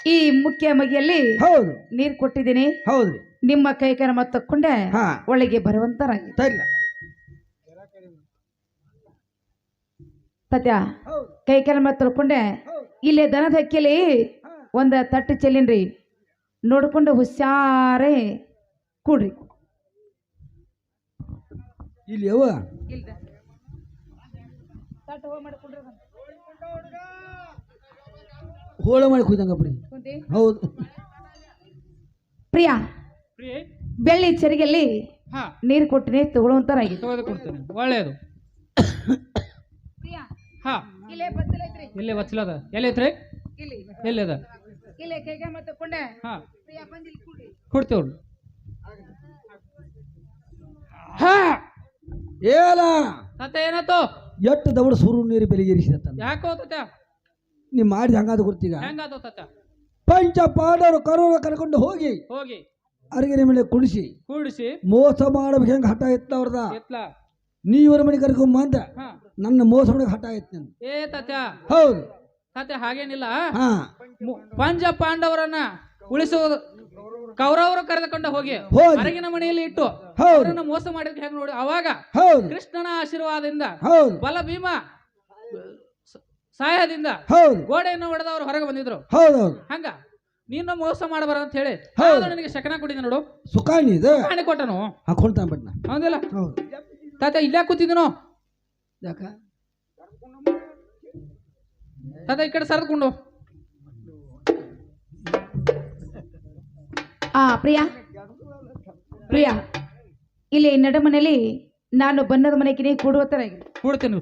ಈ ಮುಖ್ಯ ಮಗಿಯಲ್ಲಿ ಹೌದು ನೀರ್ ಕೊಟ್ಟಿದ್ದೀನಿ ಹೌದ್ರಿ ನಿಮ್ಮ ಕೈ ಕರ್ಮ ತಕ್ಕೊಂಡೆ ಹಾ ಒಳಗೆ ಬರುವಂತರಾಗಿ ತರ್ಲ ಸತ್ಯ ಹೌದು ಕೈ ಕರ್ಮ ತಳ್ಕೊಂಡೆ ಇಲ್ಲೇ ದನದ ಹಕ್ಕಿಲಿ ಒಂದ ತಟ್ಟು ಚೆಲ್ಲಿನ್ರಿ ನೋಡ್ಕೊಂಡು ಹುಷಾರೇ ಕೂಡ್ರಿ ಇಲ್ಲಿ ಯವ್ವ ಹೋಳ ಮಾಡಿ ಕುಯ್ದಂಗಪ್ರಿ ಹೌದು ಪ್ರಿಯಾ ಪ್ರಿಯೆ ಬೆಳ್ಳಿ ಚೆರಿಗೆಲ್ಲಿ ಹಾ ನೀರು ಕೊಟ್ಟಿನಿ ತಗೊಳ್ಳುವಂತರಾಗಿ ತೆಗೆದುಕೊಡ್ತೇನೆ ಒಳ್ಳೆಯದು ಹಾ ಇಲ್ಲೇ ಬಚ್ಚಲದ ಎಲ್ಲಿ ಐತ್ರಿ ಎಲ್ಲಿ ಅದ ಹಾ ಕೊಡ್ತೇವ್ರಿ ಹಾ ಏಲ ತಾತ ಏನಾಯ್ತು ಎಟ್ಟು ದವಡ ಸುರು ನೀರು ಬೆಲಿಗೇರಿಸಿದ ಯಾಕೋ ತಾತ ನೀ ಮಾಡಿದ ಹಂಗಾದ ಗೊತ್ತೀಗ ಹೆಂಗಾತು ತಾತ ಪಂಚ ಪಾಂಡವರು ಕರೋನ ಕರ್ಕೊಂಡು ಹೋಗಿ ಹೋಗಿ ಅರಗಿನ ಮೇಲೆ ಕುಣಿಸಿ ಕೂಡಿಸಿ ಮೋಸ ಮಾಡ್ಬೇಕು ಹೆಂಗ ಹಠ ಇತ್ತು ಅವ್ರದ ಎತ್ಲ ನೀವರ ಮನೆ ಕರ್ಕೊಂಡ್ ಬಂದ ಹಾ ನನ್ನ ಮೋಸ ಮಾಡಕ್ ಹಠ ಇತ್ತು ನನ್ ಏ ತಾತ ಹೌದು ತಾತ ಹಾಗೇನಿಲ್ಲ ಹಾ ಪಂಚ ಪಾಂಡವರನ್ನ ಉಳಿಸುವುದು ಕೌರವರು ಕರೆದುಕೊಂಡು ಹೋಗಿ ಹೋಗಿ. ಅರಗಿನ ಮನೆಯಲ್ಲಿ ಇಟ್ಟು ಹೌದು. ಅವರನ್ನ ಮೋಸ ಮಾಡಿದ್ರೆ ಹೆಂಗ್ ನೋಡಿ ಅವಾಗ ಹೌದು ಕೃಷ್ಣನ ಆಶೀರ್ವಾದದಿಂದ ಹೌದು ಬಲ ಭೀಮ ಸಹಾಯದಿಂದ ಹೌದು ಗೋಡೆಯನ್ನು ಹೊಡೆದವರು ಹೊರಗೆ ಬಂದಿದ್ರು ಹೌದು ಹೌದು ಹಂಗ ನೀನು ಮೋಸ ಮಾಡಬಾರ ಅಂತ ಹೇಳಿ ಹೌದು. ನಾನು ನಿನಗೆ ಶಕನ ಕೊಟ್ಟಿದ್ದೆ ನೋಡು ಸುಖಾಣಿ ಇದು ಕಾಣಿ ಕೊಟ್ಟನು ಹಾಕೊಳ್ತಾನ ಬಿಟ್ನ ಹೌದಿಲ್ಲ ಹೌದು ತಾತ ಇಲ್ಲೇ ಕೂತಿದ್ದೀನೋ ಯಾಕ ತಾತ ಈ ಕಡೆ ಸರಿದ್ಕೊಂಡು ಪ್ರಿಯಾ ಪ್ರಿಯಾ ಇಲ್ಲಿ ನಡುಮನೆಯಲ್ಲಿ ನಾನು ಬಣ್ಣದ ಮನೆಗೆ ಕೂಡುವತ್ತರಾಗಿ ಕೂಡ್ತೇನೆ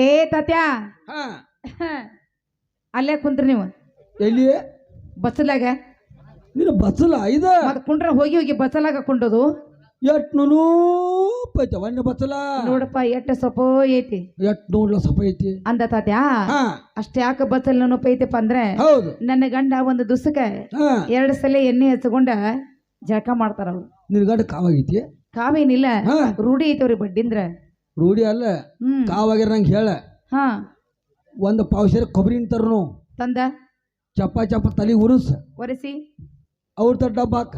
ಏ ತಾತ್ಯ ಹಾ ಅಲ್ಲೇ ಕುಂತ್ರಿ ನೀವು ಎಲ್ಲಿ ಬಸ್ಸಲಾಗ ನೀನು ಬಸ್ಸಲ್ಲ ಇದ ಮತ್ ಕುಂಡ್ರ ಹೋಗಿ ಹೋಗಿ ಬಸ್ಸಲಾಗ ಕುಂಡೋದು ಎಟ್ ನೂಪೈತೆ ಒಣ್ಣ ಬಸ್ಸಲ್ಲ ನೋಡಪ್ಪ ಎಟ್ಟ ಸೊಪ್ಪೋ ಐತಿ ಎಟ್ ನೋಡ್ಲ ಸಪ ಐತಿ ಅಂದ ತಾತ್ಯ ಹಾ ಅಷ್ಟ ಯಾಕೆ ಬಸ್ಸಲ್ಲಿ ನೆನಪು ಐತಿಪ್ಪ ಅಂದ್ರೆ ಹೌದು ನನ್ನ ಗಂಡ ಒಂದು ದುಸಕ ಹಾ 2 ಸಲ ಎಣ್ಣೆ ಹಚ್ಕೊಂಡ ಜಳಕ ಮಾಡ್ತಾರ ಅವ್ರು ನಿನ್ ಗಂಡ ಕಾವಾಗೈತಿ ಕಾವೇನಿಲ್ಲ ಹಾ ರೂಢಿ ಐತವ್ರಿ ಬಡ್ಡಿಂದ್ರ ರೂಢಿ ಅಲ್ಲ ಕಾವಾಗಿರ ನಂಗೆ ಹೇಳ ಹಾ ಒಂದು ಪಾವ್ಸೇರ್ ಕೊಬ್ಬರಿ ತರ್ನು ತಂದ ಚಪ್ಪ ತಲೆ ಉರುಸ್ ಒರೆಸಿ ಅವ್ರ ತ ಡಬ್ಬ ಹಾಕ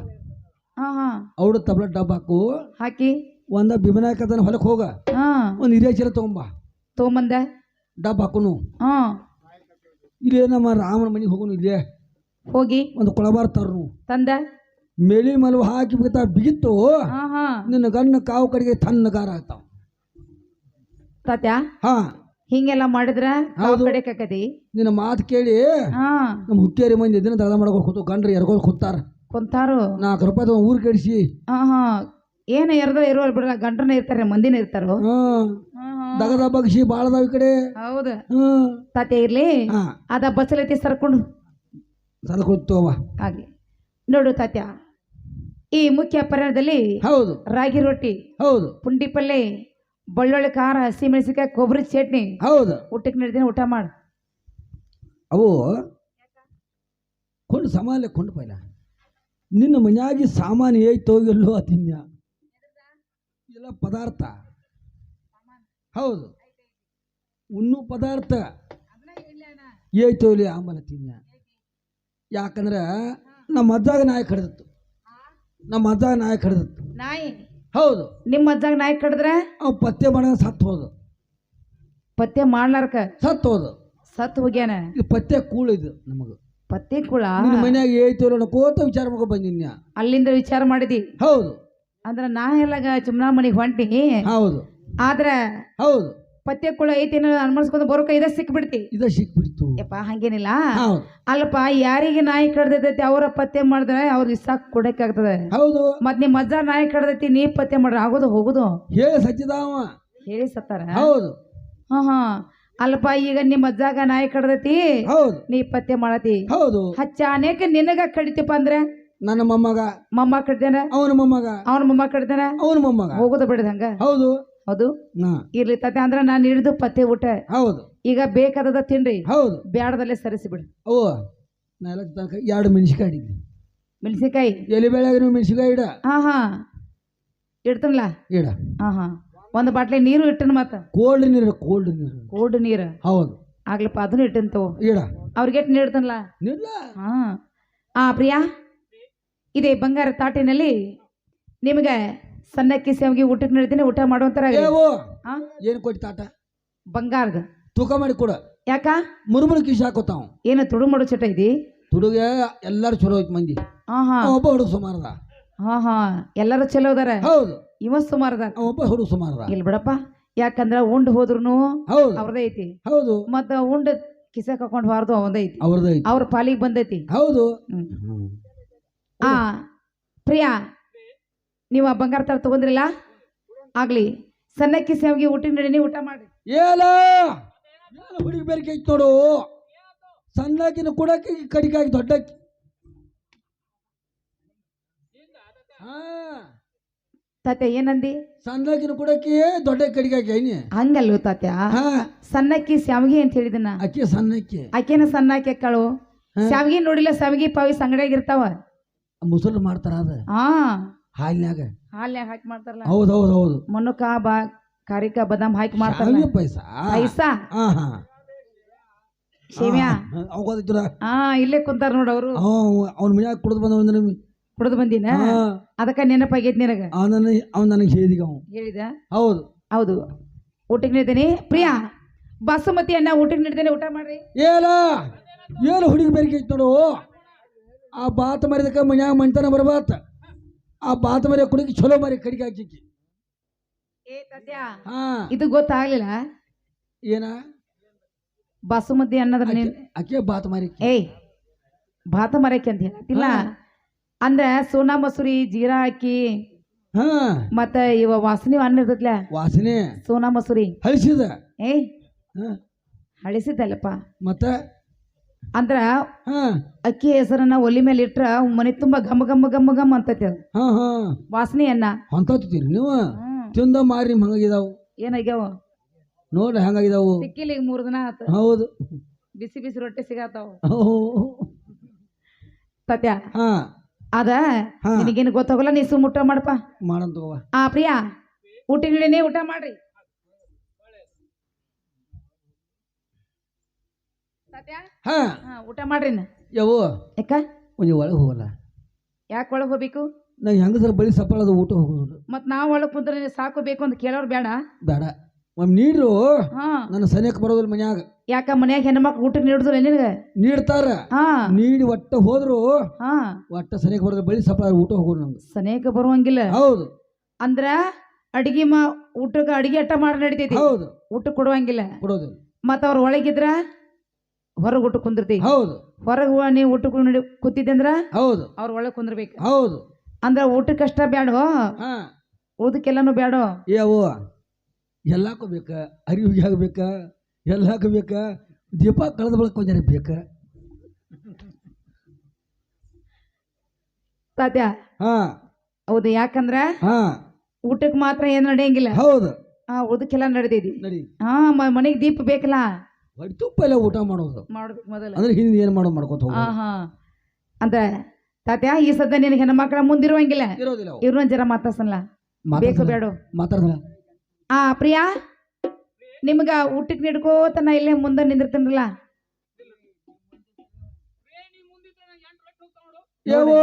ಹಾ ಹಾ ಅವ್ರ ತಬಲ ಡಬ್ಬ ಹಾಕು ಹಾಕಿ ಒಂದ ಬಿಮನಾಕದನ ಹೊಲಕ್ಕೆ ಹೋಗ ಹಾ ಒಂದು ಹಿರಿಯ ಚೀಲ ತಗೊಂಬ ತೊಗೊಂಬಂದ ಡಬ್ಬ ಹಾಕುನು ಹಾ ಇಲ್ಲೇ ನಮ್ಮ ರಾಮನ ಮನೆಗೆ ಹೋಗುನು ಇಲ್ಲೇ ಹೋಗಿ ಒಂದು ಕೊಳಬಾರ ತರ್ನು ತಂದ ಮೇಲಿ ಮಲವ ಹಾಕಿ ಬಿಗಿತ್ತು ಹಾ ಹಾ ನಿನ್ನ ಗಣ್ಣ ಕಾವು ಕಡೆಗೆ ತಣ್ಣಗಾರ ಆಗ್ತಾವ ತಾತ್ಯ ಹಾ ಹಿಂಗೆಲ್ಲ ಮಾಡಿದ್ರ ಹೌದು. ಕಡೆ ಕಕ್ಕದಿ ನಿನ್ನ ಮಾತು ಕೇಳಿ ಹಾ ನಮ್ಮ ಹುಕ್ಕೇರಿ ಮಂದಿ ದಿನ ದಳ ಮಾಡ್ಕೊಂಡು ಕೂತು ಗಂಡ್ರು ಎರ್ಕೊಂಡು ಕೂತಾರ ಕುಂತಾರು ₹4 ಊರ್ ಕೆಡಿಸಿ ಹಾ ಹಾ ಏನ ಎರ್ದ ಇರೋಲ್ ಬಿಡ್ರ ಗಂಟನ ಇರ್ತಾರೆ ಮಂದಿನ ಇರ್ತಾರೋ ದಗದ ಬಗ್ಸಿ ಬಾಳದಾವ ಈ ಕಡೆ ಹೌದ ಹ್ಮ್ ತಾತೆ ಇರ್ಲಿ ಹಾ ಅದ ಬಸಲೈತಿ ಸರ್ಕೊಂಡು ಸರಕೊತ್ತವ ಹಾಗೆ ನೋಡು ತಾತ್ಯ ಈ ಮುಖ್ಯ ಪರ್ಯಾಯದಲ್ಲಿ ಹೌದು ರಾಗಿ ರೊಟ್ಟಿ ಹೌದು ಪುಂಡಿ ಪಲ್ಲೆ ಬೆಳ್ಳುಳ್ಳಿ ಖಾರ ಹಸಿ ಮೆಣಸಿಕಾಯಿ ಕೊಬ್ಬರಿ ಚಟ್ನಿ ಹೌದು ಊಟಕ್ಕೆ ನೀಡ್ತೀನಿ ಊಟ ಮಾಡು ಅವು ಕೊಂಡು ಸಾಮಾನ್ಯ ಕೊಂಡು ಪೈಲ ನಿನ್ನ ಮನ್ಯಾಗಿ ಸಾಮಾನು ಏಯ್ತೋ ಎಲ್ಲೋ ತಿನ್ಯ ಇಲ್ಲ ಪದಾರ್ಥ ಹೌದು ಉಣ್ಣು ಪದಾರ್ಥ ಏಯ್ತೋ ಇಲ್ಲಿ ಆಂಬಲ ತಿನ್ಯ ಯಾಕಂದ್ರೆ ನಮ್ಮ ಅಜ್ಜಾಗ ನಾಯಿ ಕಡ್ದಿತ್ತು ನಮ್ಮ ಅಜ್ಜಾಗ ನಾಯಿ ಕಡ್ದಿತ್ತು ನಾಯಿ ಹೌದು ನಿಮ್ಮ ಅಜ್ಜಾಗ ನಾಯಿ ಕಡಿದ್ರೆ ಅವು ಪತ್ತೆ ಮಾಡೋದು ಸತ್ತು ಹೋದು ಪತ್ತೆ ಮಾಡ್ಲಾರ್ಕ ಸತ್ತು ಹೋದು ಸತ್ ಹೋಗ್ಯಾನ ಇದು ಪತ್ತೆ ಕೂಳು ಇದು ನಮಗೆ ಪತ್ತೆ ಕುಳ ನಿನ್ನ ಮನ್ಯಾಗ ಏಯ್ತೋ ನೋಡ್ಕೋತ ವಿಚಾರ ಮಾಡ್ಕೊ ಬಂದಿನ್ಯ ಅಲ್ಲಿಂದ ವಿಚಾರ ಮಾಡಿದಿ ಹೌದು ಅಂದ್ರ ನಾ ಎಲ್ಲ ಚುಮ್ನಾ ಮನಿಗೆ ಹೊಂಟಿ ಹೌದು ಆದ್ರ ಹೌದು ಪತ್ತೆ ಕುಳ ಐತಿ ಅನ್ಮನ್ಸ್ಕೊಂಡ್ ಬರೋಕ ಇದ ಸಿಕ್ಬಿಡ್ತಿ ಇದ ಸಿಕ್ಬಿಡ್ತು ಯಪ್ಪ ಹಂಗೇನಿಲ್ಲ ಹೌದು ಅಲ್ಲಪ್ಪ ಯಾರಿಗೆ ನಾಯಿ ಕಡ್ದೈತಿ ಅವರ ಪತ್ತೆ ಮಾಡಿದ್ರೆ ಅವ್ರ ಇಸಾಕ್ ಕೊಡಕ್ಕಾಗ್ತದೆ ಹೌದು ಮತ್ ನಿಮ್ ಅಜ್ಜ ನಾಯಿ ಕಡ್ದೈತಿ ನೀ ಪತ್ತೆ ಮಾಡ್ರ ಆಗೋದು ಹೋಗುದು ಹೇಳಿ ಸಚ್ಚಿದಾವ ಹೇಳಿ ಸತ್ತಾರ ಹೌದು ಹಾ ಅಲ್ಲಪ್ಪ ಈಗ ನಿಮ್ ಅಜ್ಜಾಗ ನಾಯಿ ಕಡ್ದೈತಿ ಹೌದು ನೀ ಪತ್ತೆ ಮಾಡತಿ ಹೌದು ಹಚ್ಚ ಅನೇಕ ನಿನಗ ಕಡಿತಪ್ಪ ಅಂದ್ರೆ ನನ್ನ ಮೊಮ್ಮಗ ಮೊಮ್ಮ ಕಡ್ದೇನ ಅವನ ಮೊಮ್ಮಗ ಅವನ ಮೊಮ್ಮ ಕಡ್ದೇನ ಅವನ ಮೊಮ್ಮಗ ಹೋಗುದು ಬಿಡದಂಗ ಹೌದು ಹೌದು ಹಾ ಇರ್ಲಿ ತತೆ ಅಂದ್ರ ನಾನು ಹಿಡಿದು ಪತ್ತೆ ಊಟ ಹೌದು ಈಗ ಬೇಕಾದದ ತಿನ್ರಿ ಹೌದು ಬ್ಯಾಡದಲ್ಲೇ ಸರಿಸಿ ಬಿಡು ಅವು ನಾಲ್ಕು ತನಕ 2 ಮೆಣಸಿಕಾಯಿ ಹಿಡಿದ್ವಿ ಮೆಣಸಿನ್ಕಾಯಿ ಎಲೆ ಬೆಳೆಯಾಗ ನೀವು ಮೆಣಸಿಕಾಯಿ ಇಡ ಹಾ ಇಡ್ತನಲ್ಲ ಇಡ ಹಾ ಒಂದು ಬಾಟ್ಲಿ ನೀರು ಇಟ್ಟನ ಮತ್ತ ಕೋಲ್ಡ್ ನೀರು ಕೋಲ್ಡ್ ನೀರು ಹೌದು ಆಗ್ಲಪ್ಪ ಅದನ್ನು ಇಟ್ಟಂತ ಇಡ ಅವ್ರಿಗೆ ನೀಡ್ತನಲ್ಲ ನಿಲ್ಲ ಹಾ ಪ್ರಿಯಾ ಇದೇ ಬಂಗಾರ ತಾಟಿನಲ್ಲಿ ನಿಮಗೆ ಸಣ್ಣಕ್ಕಿ ಸೇವಿಗೆ ಊಟಕ್ಕೆ ನೀಡ್ತೀನಿ ಊಟ ಮಾಡುವಂತರ ಏವೋ ಏನು ಕೊಟ್ಟು ತಾಟ ಬಂಗಾರದ ತೂಕ ಮಾಡಿ ಕೊಡ ಯಾಕ ಮುರುಮುರು ಕಿಶ್ ಹಾಕೋತಾವ ಏನು ತುಡು ಮಾಡು ಚಟ ಇದಿ ತುಡುಗ ಎಲ್ಲಾರು ಚಲೋ ಐತಿ ಮಂದಿ ಹಾ ಒಬ್ಬ ಹುಡುಗ ಸುಮಾರದ ಹಾ ಎಲ್ಲರೂ ಚಲೋ ಅದಾರ ಹೌದು ಇವ ಸುಮಾರದ ಒಬ್ಬ ಹುಡುಗ ಸುಮಾರದ ಇಲ್ಲಿ ಬಿಡಪ್ಪ ಯಾಕಂದ್ರ ಉಂಡ್ ಹೋದ್ರು ಹೌದು ಅವ್ರದೇ ಐತಿ ಹೌದು ಮತ್ತ ಉಂಡ್ ಕಿಸಕ್ ಹಾಕೊಂಡ್ ಬಾರ್ದು ಅವಂದೈತಿ ಅವ್ರದ್ದು ಅವ್ರ ಪಾಲಿಗೆ ಬಂದೈತಿ ಹೌದು ಆ ಪ್ರಿಯಾ ನೀವು ಆ ಬಂಗಾರ ತರ ತಗೊಂಡ್ರಿಲ್ಲ ಆಗ್ಲಿ ಸಣ್ಣಕ್ಕಿ ಸೇವಿಗೆ ಊಟ ನಡಿ ಊಟ ಮಾಡಿ ಏಲ ಹುಡುಗಿ ಬೇರಿಕೆ ಐತಿ ನೋಡು ಸಣ್ಣಕಿನ ಕುಡಕ್ಕೆ ಕಡಿಕಾಗಿ ದೊಡ್ಡಕ್ಕಿ ತಾತ್ಯ ಏನಂದಿ ಸಣ್ಣಕಿನ ಕುಡಕ್ಕೆ ದೊಡ್ಡ ಕಡಿಕಾಗಿ ಐನಿ ಹಂಗಲ್ವ ತಾತ್ಯ ಸಣ್ಣಕ್ಕಿ ಸ್ಯಾವಿಗೆ ಅಂತ ಹೇಳಿದನ ಅಕ್ಕಿ ಸಣ್ಣಕ್ಕಿ ಆಕೆನ ಸಣ್ಣಕ್ಕಿ ಅಕ್ಕಳು ಸ್ಯಾವಿಗೆ ನೋಡಿಲ್ಲ ಸ್ಯಾವಿಗೆ ಪಾವಿ ಸಂಗಡಿಯಾಗ ಇರ್ತಾವ ಮುಸಲ್ ಮಾಡ್ತಾರ ಅದ ಹಾಲಿನ್ಯಾಗ ಹಾಲ್ನ್ಯಾಗ ಹಾಕಿ ಮಾಡ್ತಾರಲ್ಲ ಹೌದು ಹೌದು ಹೌದು ಮನುಕ ಬಾ ಕಾರಿಕ ಬದಾಮ್ ಹಾಕಿ ಮಾಡ್ತಾರಲ್ಲ ಪೈಸಾ ಶೇಮ್ಯಾ ಅವಗೋದಿದ್ರ ಇಲ್ಲೇ ಕುಂತಾರ ನೋಡ ಅವರು ಅವ್ನ ಮನ್ಯಾಗ ಕುಡ್ದು ಬಂದ ಕುಡ್ದು ಬಂದಿನ ಅದಕ್ಕ ನೆನಪಾಗೈತಿ ನಿನಗ ಅವ್ನು ನನಗೆ ಹೇಳಿದ ಹೇಳಿದ ಹೌದು ಹೌದು ಊಟಕ್ಕೆ ನೀಡ್ತೇನೆ ಪ್ರಿಯಾ ಬಾಸುಮತಿ ಅನ್ನ ಊಟಕ್ಕೆ ನೀಡ್ತೇನೆ ಊಟ ಮಾಡ್ರಿ ಏನು ಹುಡುಗಿ ಬೇರಿಕೆ ಐತಿ ನೋಡು ಆ ಬಾತ್ ಮರಿದಕ್ಕ ಮನ್ಯಾಗ ಮಂಟನ ಬರ್ಬಾತ ಆ ಬಾತ್ ಮರಿ ಕುಡಿಗೆ ಚಲೋ ಮರಿ ಕಡಿಗೆ ಹಾಕಿ ಇದು ಗೊತ್ತಾಗ್ಲಿಲ್ಲ ಏನ ಬಾಸುಮತಿ ಅನ್ನದ್ರ ಅಕ್ಕಿ ಬಾತ್ ಮರಿ ಭಾತ ಮರಕ್ಕೆ ಅಂತ ಹೇಳ್ತಿಲ್ಲ ಅಂದ್ರ ಸೋನಾ ಮಸೂರಿ ಜೀರಾ ಹಾಕಿ ಮತ್ತ ಇವ ವಾಸನೆ ಅನ್ನ ಇರ್ತತ್ಲ ವಾಸನೆ ಸೋನಾ ಮಸೂರಿ ಹಳಿಸಿದ ಹಳಿಸಿದ್ದಲ್ಲಪ್ಪ ಮತ್ತ ಅಂದ್ರ ಅಕ್ಕಿ ಹೆಸರನ್ನ ಒಲಿ ಮೇಲೆ ಇಟ್ರ ಮನೆ ತುಂಬಾ ಘಮ ಘಮ ಘಮ ಘಮ ಅಂತೈತಿ ಅದು ವಾಸನೆ ಅನ್ನ ಹೊಂತೀರಿ ನೀವು ತಿಂದ ಮಾರಿ ಹಂಗಾಗಿದಾವು ಏನಾಗ್ಯಾವ ನೋಡ್ರಿ ಹಂಗಾಗಿದಾವು ಸಿಕ್ಕಿಲ್ಲ ಈಗ 3 ದಿನ ಆತ ಹೌದು ಬಿಸಿ ಬಿಸಿ ರೊಟ್ಟಿ ಸಿಗತ್ತಾವ ಸತ್ಯ ಅದ ನಿನಗೇನು ಗೊತ್ತಾಗಲ್ಲ ನೀ ಸುಮ್ ಊಟ ಮಾಡಪ್ಪ ಮಾಡಂತವ ಪ್ರಿಯಾ ಊಟ ನೀಡೇನೆ ಊಟ ಮಾಡ್ರಿ ಸತ್ಯ ಊಟ ಮಾಡ್ರಿ ಯಾವ ಯಾಕ ಒಂಜಿ ಒಳಗೆ ಹೋಗಲ್ಲ ಯಾಕೆ ಒಳಗೆ ಹೋಗ್ಬೇಕು ನಾ ಹೆಂಗಸರ ಬಳಿ ಸಪ್ಪಳದ ಊಟ ಹೋಗೋದಿಲ್ಲ ಮತ್ ನಾವ್ ಒಳಗ್ ಕುಂದ್ರೆ ಸಾಕು ಬೇಕು ಅಂತ ಕೇಳೋರು ಬೇಡ ಬೇಡ ನೀಡ್ರು ನನ್ನ ಸನಿಯಕ್ಕೆ ಬರೋದಿಲ್ಲ ಮನ್ಯಾಗ ಯಾಕ ಮನ್ಯಾಗ ಹೆಣ್ಮಕ್ಳು ಊಟಕ್ಕೆ ನೀಡುದಿಲ್ಲ ನಿನಗ ನೀಡ್ತಾರ ನೀಡಿ ಒಟ್ಟ ಹೋದ್ರು ಒಟ್ಟ ಸನಿಯಕ್ಕೆ ಬರೋದಿಲ್ಲ ಬಳಿ ಸಪ್ಪಳ ಊಟ ಹೋಗೋದು ನಮ್ಗೆ ಸನಿಯಕ್ಕೆ ಬರುವಂಗಿಲ್ಲ ಹೌದು ಅಂದ್ರ ಅಡಿಗೆ ಊಟಕ್ಕೆ ಅಡಿಗೆ ಅಟ್ಟ ಮಾಡಿ ನಡಿತೈತಿ ಹೌದು ಊಟ ಕೊಡುವಂಗಿಲ್ಲ ಕೊಡೋದಿಲ್ಲ ಮತ್ತ ಅವ್ರ ಒಳಗಿದ್ರ ಹೊರಗೆ ಊಟ ಕುಂದಿರ್ತಿ ಹೌದು ಹೊರಗೆ ನೀವು ಊಟಕ್ಕೆ ಕೂತಿದ್ದೆ ಅಂದ್ರ ಹೌದು ಅವ್ರ ಒಳಗೆ ಕುಂದಿರ್ಬೇಕು ಹೌದು ಅಂದ್ರ ಊಟಕ್ಕೆ ಅಷ್ಟ ಬ್ಯಾಡ ಉಳ್ದಕ್ಕೆಲ್ಲನೂ ಬೇಡ. ಏ ಅವು ಎಲ್ಲಕ್ಕೂ ಬೇಕ, ಅರಿವಿಗೆ ಆಗ್ಬೇಕ, ಎಲ್ಲಕ್ಕೂ ಬೇಕ, ದೀಪ ಕಳೆದ ಬಳಕ ಒಂಜಾರ ಬೇಕ. ತಾತ್ಯ ಹಾ ಹೌದು, ಯಾಕಂದ್ರ ಹಾ ಊಟಕ್ಕೆ ಮಾತ್ರ ಏನು ನಡೆಯಂಗಿಲ್ಲ. ಹೌದು ಉಳ್ದಕ್ಕೆಲ್ಲ ನಡೆದೈತಿ. ನಡಿ. ಮನೆಗೆ ದೀಪ ಬೇಕಲ್ಲ, ಹೊಡಿ ತುಪ್ಪ ಎಲ್ಲ ಊಟ ಮಾಡೋದು ಮಾಡ್ಬೇಕು ಮೊದಲ. ಅಂದ್ರೆ ಹಿಂದೆ ಏನು ಮಾಡೋದು ಮಾಡ್ಕೊತ ಹೋಗೋದು. ಅಂದ್ರ ತಾತ್ಯ ಈ ಸದ್ಯ ನಿನಗೆ ಹೆಣ್ಮಕ್ಳ ಮುಂದಿರುವಂಗಿಲ್ಲ, ಇರೋದಿಲ್ಲ ಅವು. ಇವ್ರನ್ನ ಜರ ಮಾತಾಡ್ಸಲ್ಲ, ಬೇಕು ಬೇಡ. ಮಾತಾಡ್ದಲ್ಲ. ಪ್ರಿಯಾ, ನಿಮ್ಗ ಊಟಕ್ಕೆ ನಿಡ್ಕೋತ ನಾ ಇಲ್ಲೇ ಮುಂದೆ ನಿಂದಿರ್ತೇನಲ್ಲ. ಏವೋ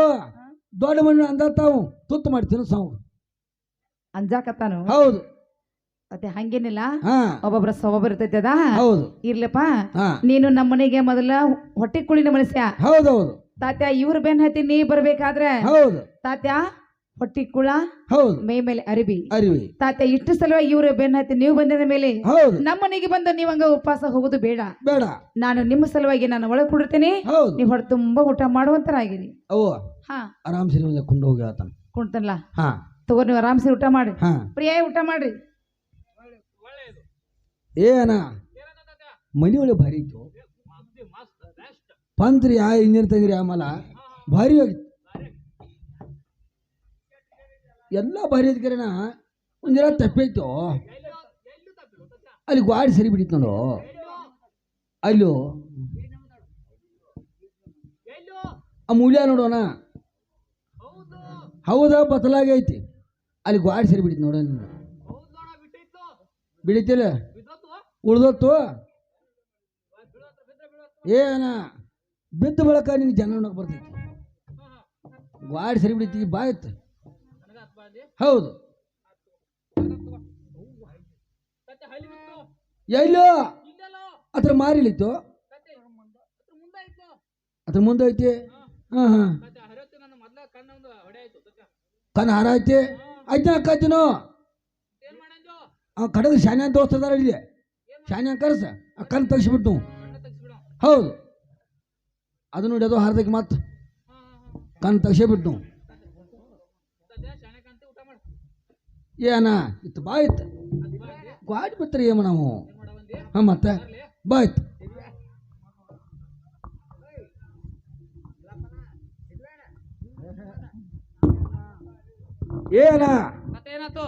ದೊಡ್ಡ ಮಣ್ಣು ಅಂದಾತಾವು ತುತ್ತು ಮಾಡಿ ತಿನ್ಸಾವು. ಅಂಜಾಕತ್ತಾನು. ಹೌದು. ಮತ್ತೆ ಹಂಗೇನಿಲ್ಲ, ಹಾ ಒಬ್ಬೊಬ್ರ ಸ್ವಭಾವ ಇರ್ತೈತಿ ಅದ. ಹೌದು. ಇರ್ಲಪ್ಪ, ಹಾ ನೀನು ನಮ್ಮ ಮನೆಗೆ ಮೊದಲ ಹೊಟ್ಟೆ ಕುಳಿನ ಮನುಷ್ಯ. ಹೌದೌದು. ತಾತ್ಯ ಇವ್ರ ಬೆನ್ ಹತ್ತಿ ನೀ ಬರ್ಬೇಕಾದ್ರೆ ಹೌದು. ತಾತ್ಯ ಹೊಟ್ಟಿ ಕುಳ, ಹೌದು. ಮೈ ಮೇಲೆ ಅರಿವಿ. ಅರಿವಿ. ತಾತ್ಯ ಇಷ್ಟು ಸಲುವಾಗಿ ಇವ್ರ ಬೆನ್ ಹತ್ತಿ ನೀವು ಬಂದಿದ ಮೇಲೆ ಹೌದು. ನಮ್ಮ ಮನೆಗೆ ಬಂದ ನೀವ್ ಹಂಗ ಉಪವಾಸ ಹೋಗೋದು ಬೇಡ. ಬೇಡ. ನಾನು ನಿಮ್ಮ ಸಲುವಾಗಿ ನಾನು ಒಳಗೆ ಕೊಡಿರ್ತೀನಿ, ಹೌದು. ನೀವು ಹೊಟ್ಟೆ ತುಂಬಾ ಊಟ ಮಾಡುವಂತರಾಗಿರಿ. ಅವು ಹಾ ಆರಾಮ್ ಸರಿ ಒಂದು ಕೊಂಡು ಹೋಗಿ ಆತನ. ಕುಂತಲ್ಲ, ಹಾ ತಗೋ ನೀವು ಆರಾಮ್ಸಿ ಊಟ ಮಾಡ್ರಿ. ಹಾ ಪ್ರಿಯ ಊಟ ಮಾಡ್ರಿ. ಏನ ಮನಿ ಒಳಗೆ ಭಾರಿ ಇತ್ತು. ಪಂತ್ರಿ ಆ ಇಂಜಿನ್ ತಂದ್ರಿ ಆಮೇಲೆ ಭಾರಿ ಹೋಗಿತ್ತು. ಎಲ್ಲ ಭಾರಿ ಐತ್ಕರೇನ ಒಂದಿನ ತಪ್ಪೈತು. ಅಲ್ಲಿ ಗಾಡಿ ಸರಿ ಬಿಡಿತ್ತು ನೋಡು. ಅಲ್ಲೋ ಆ ಮೂಲ್ಯ ನೋಡೋಣ. ಹೌದಾ ಬತ್ತಲಾಗೈತಿ. ಅಲ್ಲಿ ಗಾಡಿ ಸರಿ ಬಿಡಿತ್ತು ನೋಡ. ಬಿಡಿತಿಲ್ಲ ಉಳ್ದತ್ತು. ಏನ ಬಿದ್ದ ಬಳಕ ನಿನ್ ಜನ ನೋಡಕ್ ಬರ್ತೈತಿ. ಗಾಡಿ ಸರಿ ಬಿಡಿತಿ ಬಾಯ್ತು. ಹೌದು. ಎಲ್ಲೋ ಅದ್ರ ಮಾರಿಲಿತ್ತು, ಅದ್ರ ಮುಂದೆ ಐತಿ. ಹಾ ಹಾ ಕಣ್ಣ ಹಾರ ಐತಿ. ಆಯ್ತ ಹಾಕೈತಿನೋ ಕಡಗ ಶಾನ್ಯ ದೋಸ್ತ ಅದಾರ ಇಲ್ಲಿ. ಶಾನ್ಯ ಕರ್ಸ ಆ ಕಣ್ ತೆಗಿಸ್ಬಿಟ್ಟು. ಹೌದು. ಅದು ನೋಡಿ ಅದು ಹಾರದಕ್ಕೆ ಮತ್ತೆ ಕಣ್ ತೆಗಿಸ್ಬಿಟ್ಟು. ಏನ ಇತ್ತು ಬಾ ಇತ್ತು ಗಾಡಿ ಬಿಡ್ತಾರೆ ಏಮ ನಾವು. ಹಾಂ ಮತ್ತೆ ಬಾ ಇತ್ತು. ಏನ ಏನಾಯ್ತು?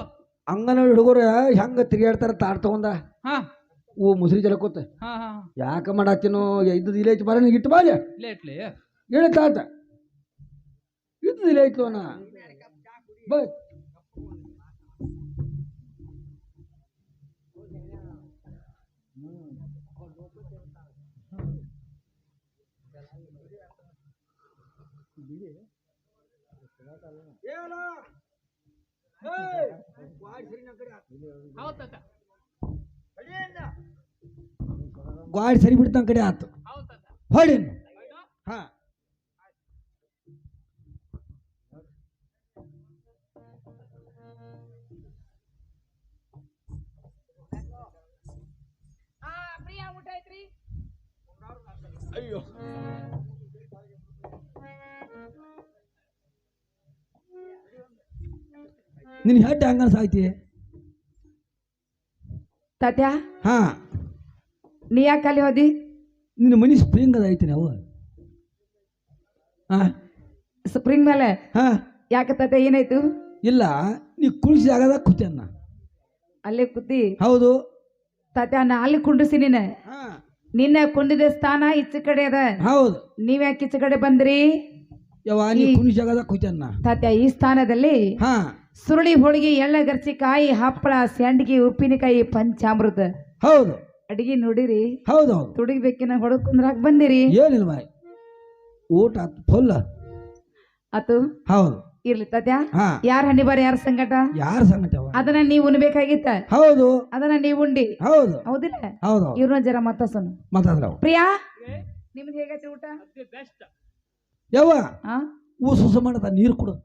ಅಂಗನವಾಡಿ ಹುಡುಗರು ಹೆಂಗ ತಿರುಗಾಡ್ತಾರ ತಾಡ್ ತಗೊಂಡ ಹಾ ಓ ಮುಸ್ರಿ ಜಲಕೋತ ಹಾ ಹಾ ಯಾಕ ಮಾಡಾತೀನೋ ಇದ್ದದ ಇಲ್ಲ ಐತಿ ಬರ ಇಟ್ಟು ಬಾಲ್ಯ ಲೇಟ್ಲಿ ಹೇಳ ತಾತ ಇದ್ದದ ಇಲ್ಲ ಐತ್ಲೋ ನಾ ಬಾ. ಗಾಡಿ ಸರಿ ಬಿಡ್ತಂಗ ಕಡೆ ಆತು ಹೊಡಿ. ಹಾ ಅಯ್ಯೋ ನಿನ್ ಹೆಡ್ ಹಂಗ ಸಾಯ್ತಿ. ತಾತ್ಯ ಹಾ ನೀ ಯಾಕೆ ಅಲ್ಲಿ ಹೋದಿ? ನಿನ್ನ ಮನಿ ಸ್ಪ್ರಿಂಗ್ ಅದ ಐತಿ ನಾವು. ಹಾ ಸ್ಪ್ರಿಂಗ್ ಮೇಲೆ ಹಾ ಯಾಕೆ ತಾತ್ಯ ಏನಾಯ್ತು? ಇಲ್ಲ ನೀ ಕುಳಿಸಿ ಆಗದ ಕೂತನ್ನ. ಅಲ್ಲೇ ಕೂತಿ? ಹೌದು. ತಾತ್ಯ ನಾ ಅಲ್ಲಿ ಕುಂಡಿಸಿ ನಿನ್ನ ಹಾ ನಿನ್ನ ಕುಂದಿದ ಸ್ಥಾನ ಈಚೆ ಕಡೆ ಅದ. ಹೌದು. ನೀವ್ ಯಾಕೆ ಈಚೆ ಕಡೆ ಬಂದ್ರಿ? ಯಾವ ನೀ ಕುಳಿಸಿ ಆಗದ ಕೂತನ್ನ. ತಾತ್ಯ ಈ ಸ್ಥಾನದಲ್ಲಿ ಹಾ ಸುರುಳಿ ಹೋಳಿಗೆ ಎಳ್ಳ ಗರ್ಚಿಕಾಯಿ ಹಪ್ಪಳ ಸ್ಯಾಂಡ್ಗಿ ಉಪ್ಪಿನಕಾಯಿ ಪಂಚಾಮೃತ ಹೌದು ಅಡಿಗೆ ನೋಡಿರಿ. ಹೌದು ಹೌದು. ತುಡಿಬೇಕಿನ ಹೊಡಕ್ ಕುಂದ್ರಾಕ್ ಬಂದಿರಿ. ಏನಿಲ್ಲ ಬಾಯ್ ಊಟ ಫುಲ್ ಆತು. ಹೌದು. ಇರ್ಲಿ ತಾತ್ಯ, ಹಾ ಯಾರ ಹಣ್ಣಿ ಬಾರಿ ಯಾರ ಸಂಗಟ ಯಾರ ಸಂಗಟ ಅದನ್ನ ನೀವ್ ಉಣ್ಬೇಕಾಗಿತ್ತ. ಹೌದು. ಅದನ್ನ ನೀವ್ ಉಂಡಿ. ಹೌದು ಹೌದಿಲ್ಲ? ಹೌದು. ಇವ್ರನ್ನ ಜರ ಮತ್ತಸನು ಮಾತಾದ್ರ ಪ್ರಿಯಾ ನಿಮ್ದು ಹೇಗೈತಿ ಊಟ? ಯಾವ ಆ ಊಸು ಮಾಡದ ನೀರು ಕೊಡು.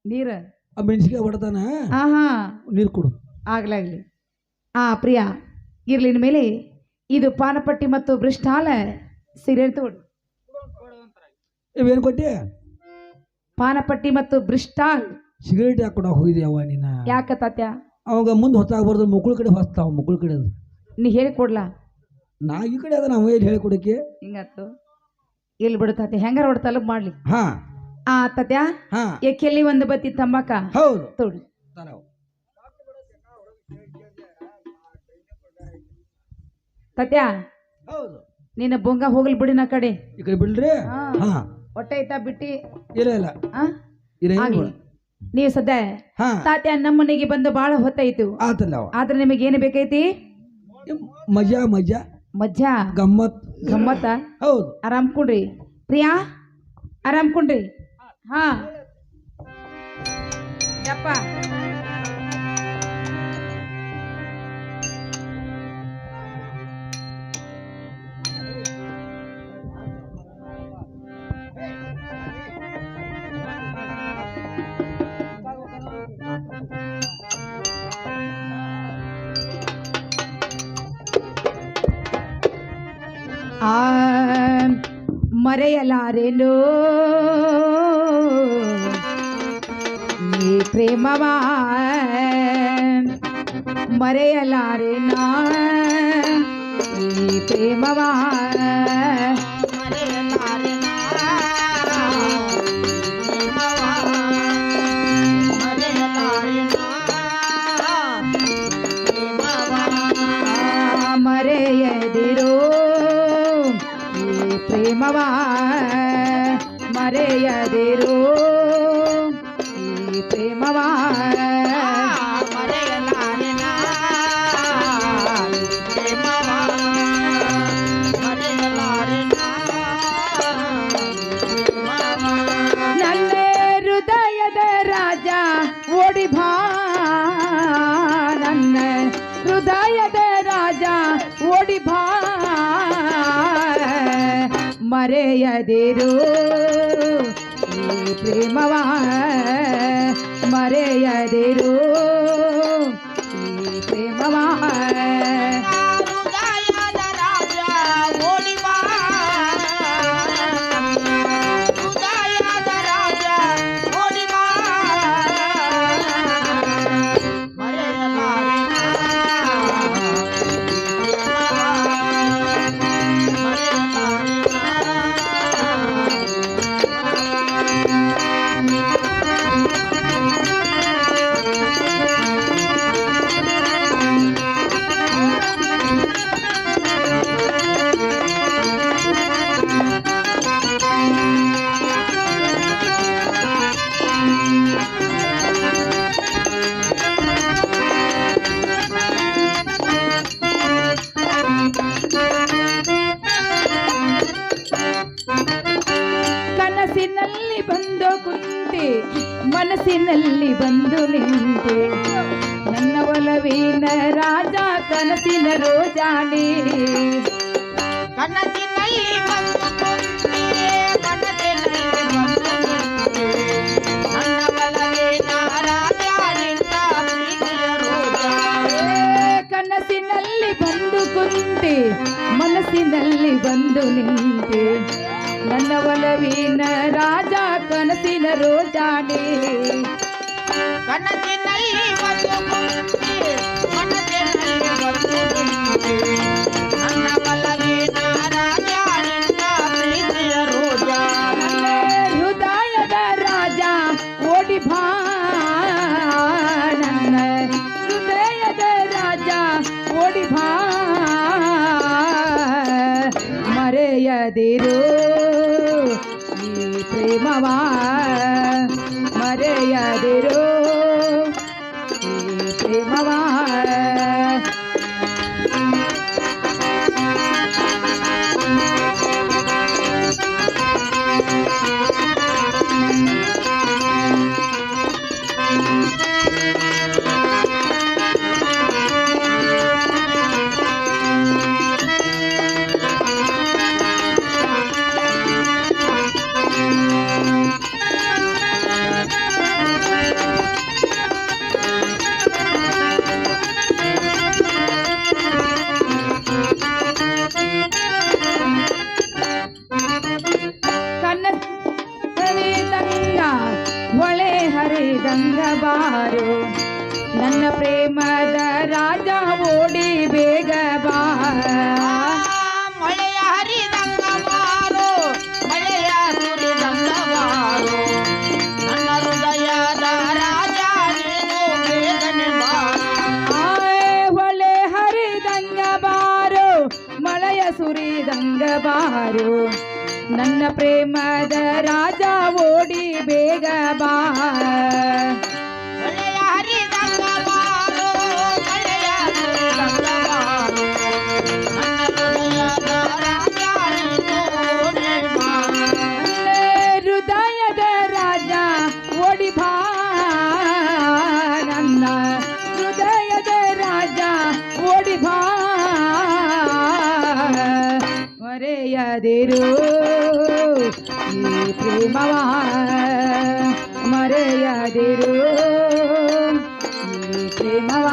ನೀರ ಆ ಮೆಣಸಿಗೆ ಹೊಡೆದಾನ ಹಾ ಹಾ ನೀರು ಕೊಡು. ಆಗ್ಲಾಗ್ಲಿ. ಪ್ರಿಯಾ ಇರ್ಲಿ ಮೇಲೆ ಇದು ಪಾನಪಟ್ಟಿ ಮತ್ತು ಬ್ರಿಸ್ಟಾಲ ಸಿಗರೇಟ್ ತಗೊಳ್ಳಿ. ಇವೇನು ಕೊಟ್ಟಿ? ಪಾನಪಟ್ಟಿ ಮತ್ತು ಬ್ರಿಸ್ಟಾಲ್ ಸಿಗರೇಟ್ ಯಾಕೆ ಕೊಡಕ್ಕೆ ಹೋಗಿದ್ಯವ ನೀನ ಯಾಕ ತಾತ್ಯ ಅವಾಗ ಮುಂದೆ ಹೊತ್ತಾಗಬಾರ್ದು ಮುಕ್ಕಳ ಕಡೆ ಹೊಸ್ತಾವ ಮುಕ್ಕಳ ಕಡೆ ಅದು ನೀ ಹೇಳಿ ಕೊಡ್ಲಾ ನಾ ಈ ಕಡೆ ಅದ ನಾವು ಹೇಳಿ ಹೇಳಿಕೊಡಕ್ಕೆ ಹಿಂಗತ್ತು ಇಲ್ಲಿ ಬಿಡು ತಾತ್ಯ ಹೆಂಗಾರ ಹೊಡ್ ತಲುಪ್ ಮಾಡ್ಲಿ ಹಾ ಆ ತಾತ್ಯ ಹಾ ಏಕೆಲ್ಲಿ ಒಂದು ಬತ್ತಿ ತಂಬಾಕ ಹೌದು ತೋಡಿ ತರವು. ತಾತ್ಯ ಹೌದು ನಿನ್ನ ಬೊಂಗ ಹೋಗ್ಲಿ ಬಿಡಿ ನಾ ಕಡೆ ಈ ಕಡೆ ಬಿಡ್ರಿ ಹಾ. ಹಾ ಹೊಟ್ಟೆ ಐತಾ ಬಿಟ್ಟಿ ಇಲ್ಲ ಇಲ್ಲ ಆ ಇಲ್ಲ ಆಗ್ಲಿ ನೀವು ಸದ್ಯ ಹಾ ತಾತ್ಯ ನಮ್ಮ ಮನೆಗೆ ಬಂದು ಬಾಳ ಹೊತ್ತಾಯ್ತು ಆತಲ್ಲ ಅವ ಆದ್ರೆ ನಿಮಗೆ ಏನು ಬೇಕೈತಿ ಮಜಾ ಮಜಾ ಮಜ್ಜಾ ಗಮ್ಮತ್ ಗಮ್ಮತ್ತ ಹೌದು ಆರಾಮ್ ಕುಂಡ್ರಿ ಪ್ರಿಯಾ ಆರಾಮ್ ಕುಂಡ್ರಿ ಹಾ ಯಪ್ಪ ಆ ಮರೆಯಲಾರೆನು ನೀ ಪ್ರೇಮವಾ ಮರೆಯಲಾರೆನ ನೀ ಪ್ರೇಮವಾ ಮರೆಯದಿರೋ ಈ ಪ್ರೇಮವಾ ಮರೆಯದಿರೋ ಈ ಪ್ರೇಮವಾ ನನ್ನ ಹೃದಯದ ರಾಜ ಓಡಿ ಬಾ ನನ್ನ ಹೃದಯದ ರಾಜ ಓಡಿ ಬಾ ಮರೆಯದಿರು ಈ ಪ್ರೇಮವಾ ಮರೆಯದಿರು ಈ ಪ್ರೇಮವಾ ಕನಸಿನಲ್ಲಿ ಬಂದು ಕುಂತೆ ಮನಸ್ಸಿನಲ್ಲಿ ಬಂದು ನಿಂತೆ ನನ್ನ ಒಲವಿನ ರಾಜ ಕನಸಿನ ರೋಜಾನೆ ಕನಸಿನಲ್ಲಿ ಬಂದು ಕುಂತೆ ಕನಸಿನಲ್ಲಿ ಬಂದು ನಿಂತೆ ನನ್ನ ಒಲವಿನ ರಾಜ ನಿನ್ನ ಪ್ರೀತಿಯ ರೋಜಾ. ಕನಸಿನಲ್ಲಿ ಬಂದು ಕುಂತೆ ಮನಸ್ಸಿನಲ್ಲಿ ಬಂದು ನಿಂತೆ ನನ್ನ ಒಲವಿನ ರಾಜ ಕನಸಿನ ರೋಜಾನೆ ಕನಸಿನಲ್ಲಿ ಬಂದು ಕುಂತೆ ಮನಸ್ಸಿನಲ್ಲಿ ಬಂದು ನಿಂತೆ ನನ್ನ ಒಲವಿನ ರಾಜ ನಿನ್ನ ಪ್ರೀತಿಯ ರೋಜಾ. ನನ್ನ ಹೃದಯದ ರಾಜ ಓಡಿ ಬಾ ನನ್ನ ಹೃದಯದ ರಾಜ ಓಡಿ ಬಾ ಮರೆಯದಿರು ಈ ಪ್ರೇಮವಾ ಮರೆಯದಿರು ಈ ಪ್ರೇಮವಾ ನನ್ನ ಪ್ರೇಮದ ರಾಜ ಓಡಿ ಬೇಗ ಬಾ ಮಳೆಯ ಹರಿದಂಗ ಬಾರೋ ಮಳೆಯ ಸುರಿದಂಗ ಬಾರೋ ನನ್ನ ಹೃದಯದ ರಾಜ ನೀನು ಬೇಗನೆ ಬಾರೋ ಹೊಳೆ ಹರಿದಂಗ ಬಾರೋ ಮಳೆಯ ಸುರಿದಂಗ ಬಾರೋ ನನ್ನ ಪ್ರೇಮದ ರಾಜ ಓಡಿ ಬೇಗ ಬಾ ಮಳೆಯ ಹರಿದಂಗ ಬಾರೋ ಮಳೆಯ ಸುರಿದಂಗ ಬಾರೋ ನನ್ನ ಹೃದಯದ ರಾಜ ನೀನು ಓಡಿ ಬಾ ಹೃದಯದ ರಾಜ ಓಡಿ ಬಾ ನನ್ನ ಹೃದಯದ ರಾಜ ಓಡಿ ಬಾ ಮರೆಯದಿರು ಈ ಪ್ರೇಮವ ಮರೆಯದಿರು ಈ ಪ್ರೇಮವ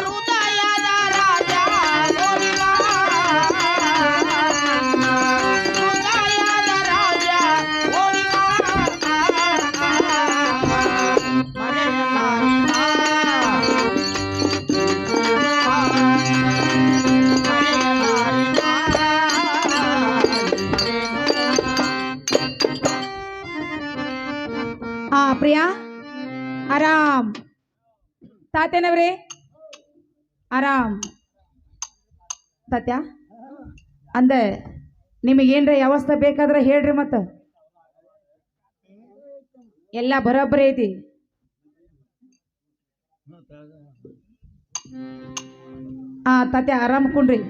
ಹೃದಯದ ರಾಜ ಓಡಿ ಬಾ ಹೃದಯದ ರಾಜ ಓಡಿ ಬಾ ಪ್ರಿಯಾ ಆರಾಮ್ ತಾತೇನವ್ರೆ ಆರಾಮ್ ತಾತ್ಯ ಅಂದ ನಿಮಗೇನ್ರ ವ್ಯವಸ್ಥೆ ಬೇಕಾದ್ರೆ ಹೇಳ್ರಿ ಮತ್ತ ಎಲ್ಲ ಬರೋಬ್ಬರಿ ಐತಿ ತಾತ್ಯ ಆರಾಮ್ ಕುಂಡ್ರಿ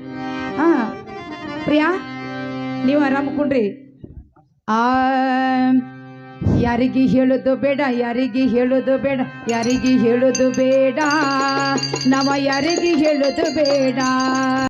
ಪ್ರಿಯಾ ನೀವು ಆರಾಮ್ ಕುಂಡ್ರಿ ಯಾರಿಗೆ ಹೇಳೋದು ಬೇಡ ಯಾರಿಗೆ ಹೇಳೋದು ಬೇಡ ಯಾರಿಗೆ ಹೇಳೋದು ಬೇಡ ನಮ್ಮ ಯಾರಿಗೆ ಹೇಳೋದು ಬೇಡ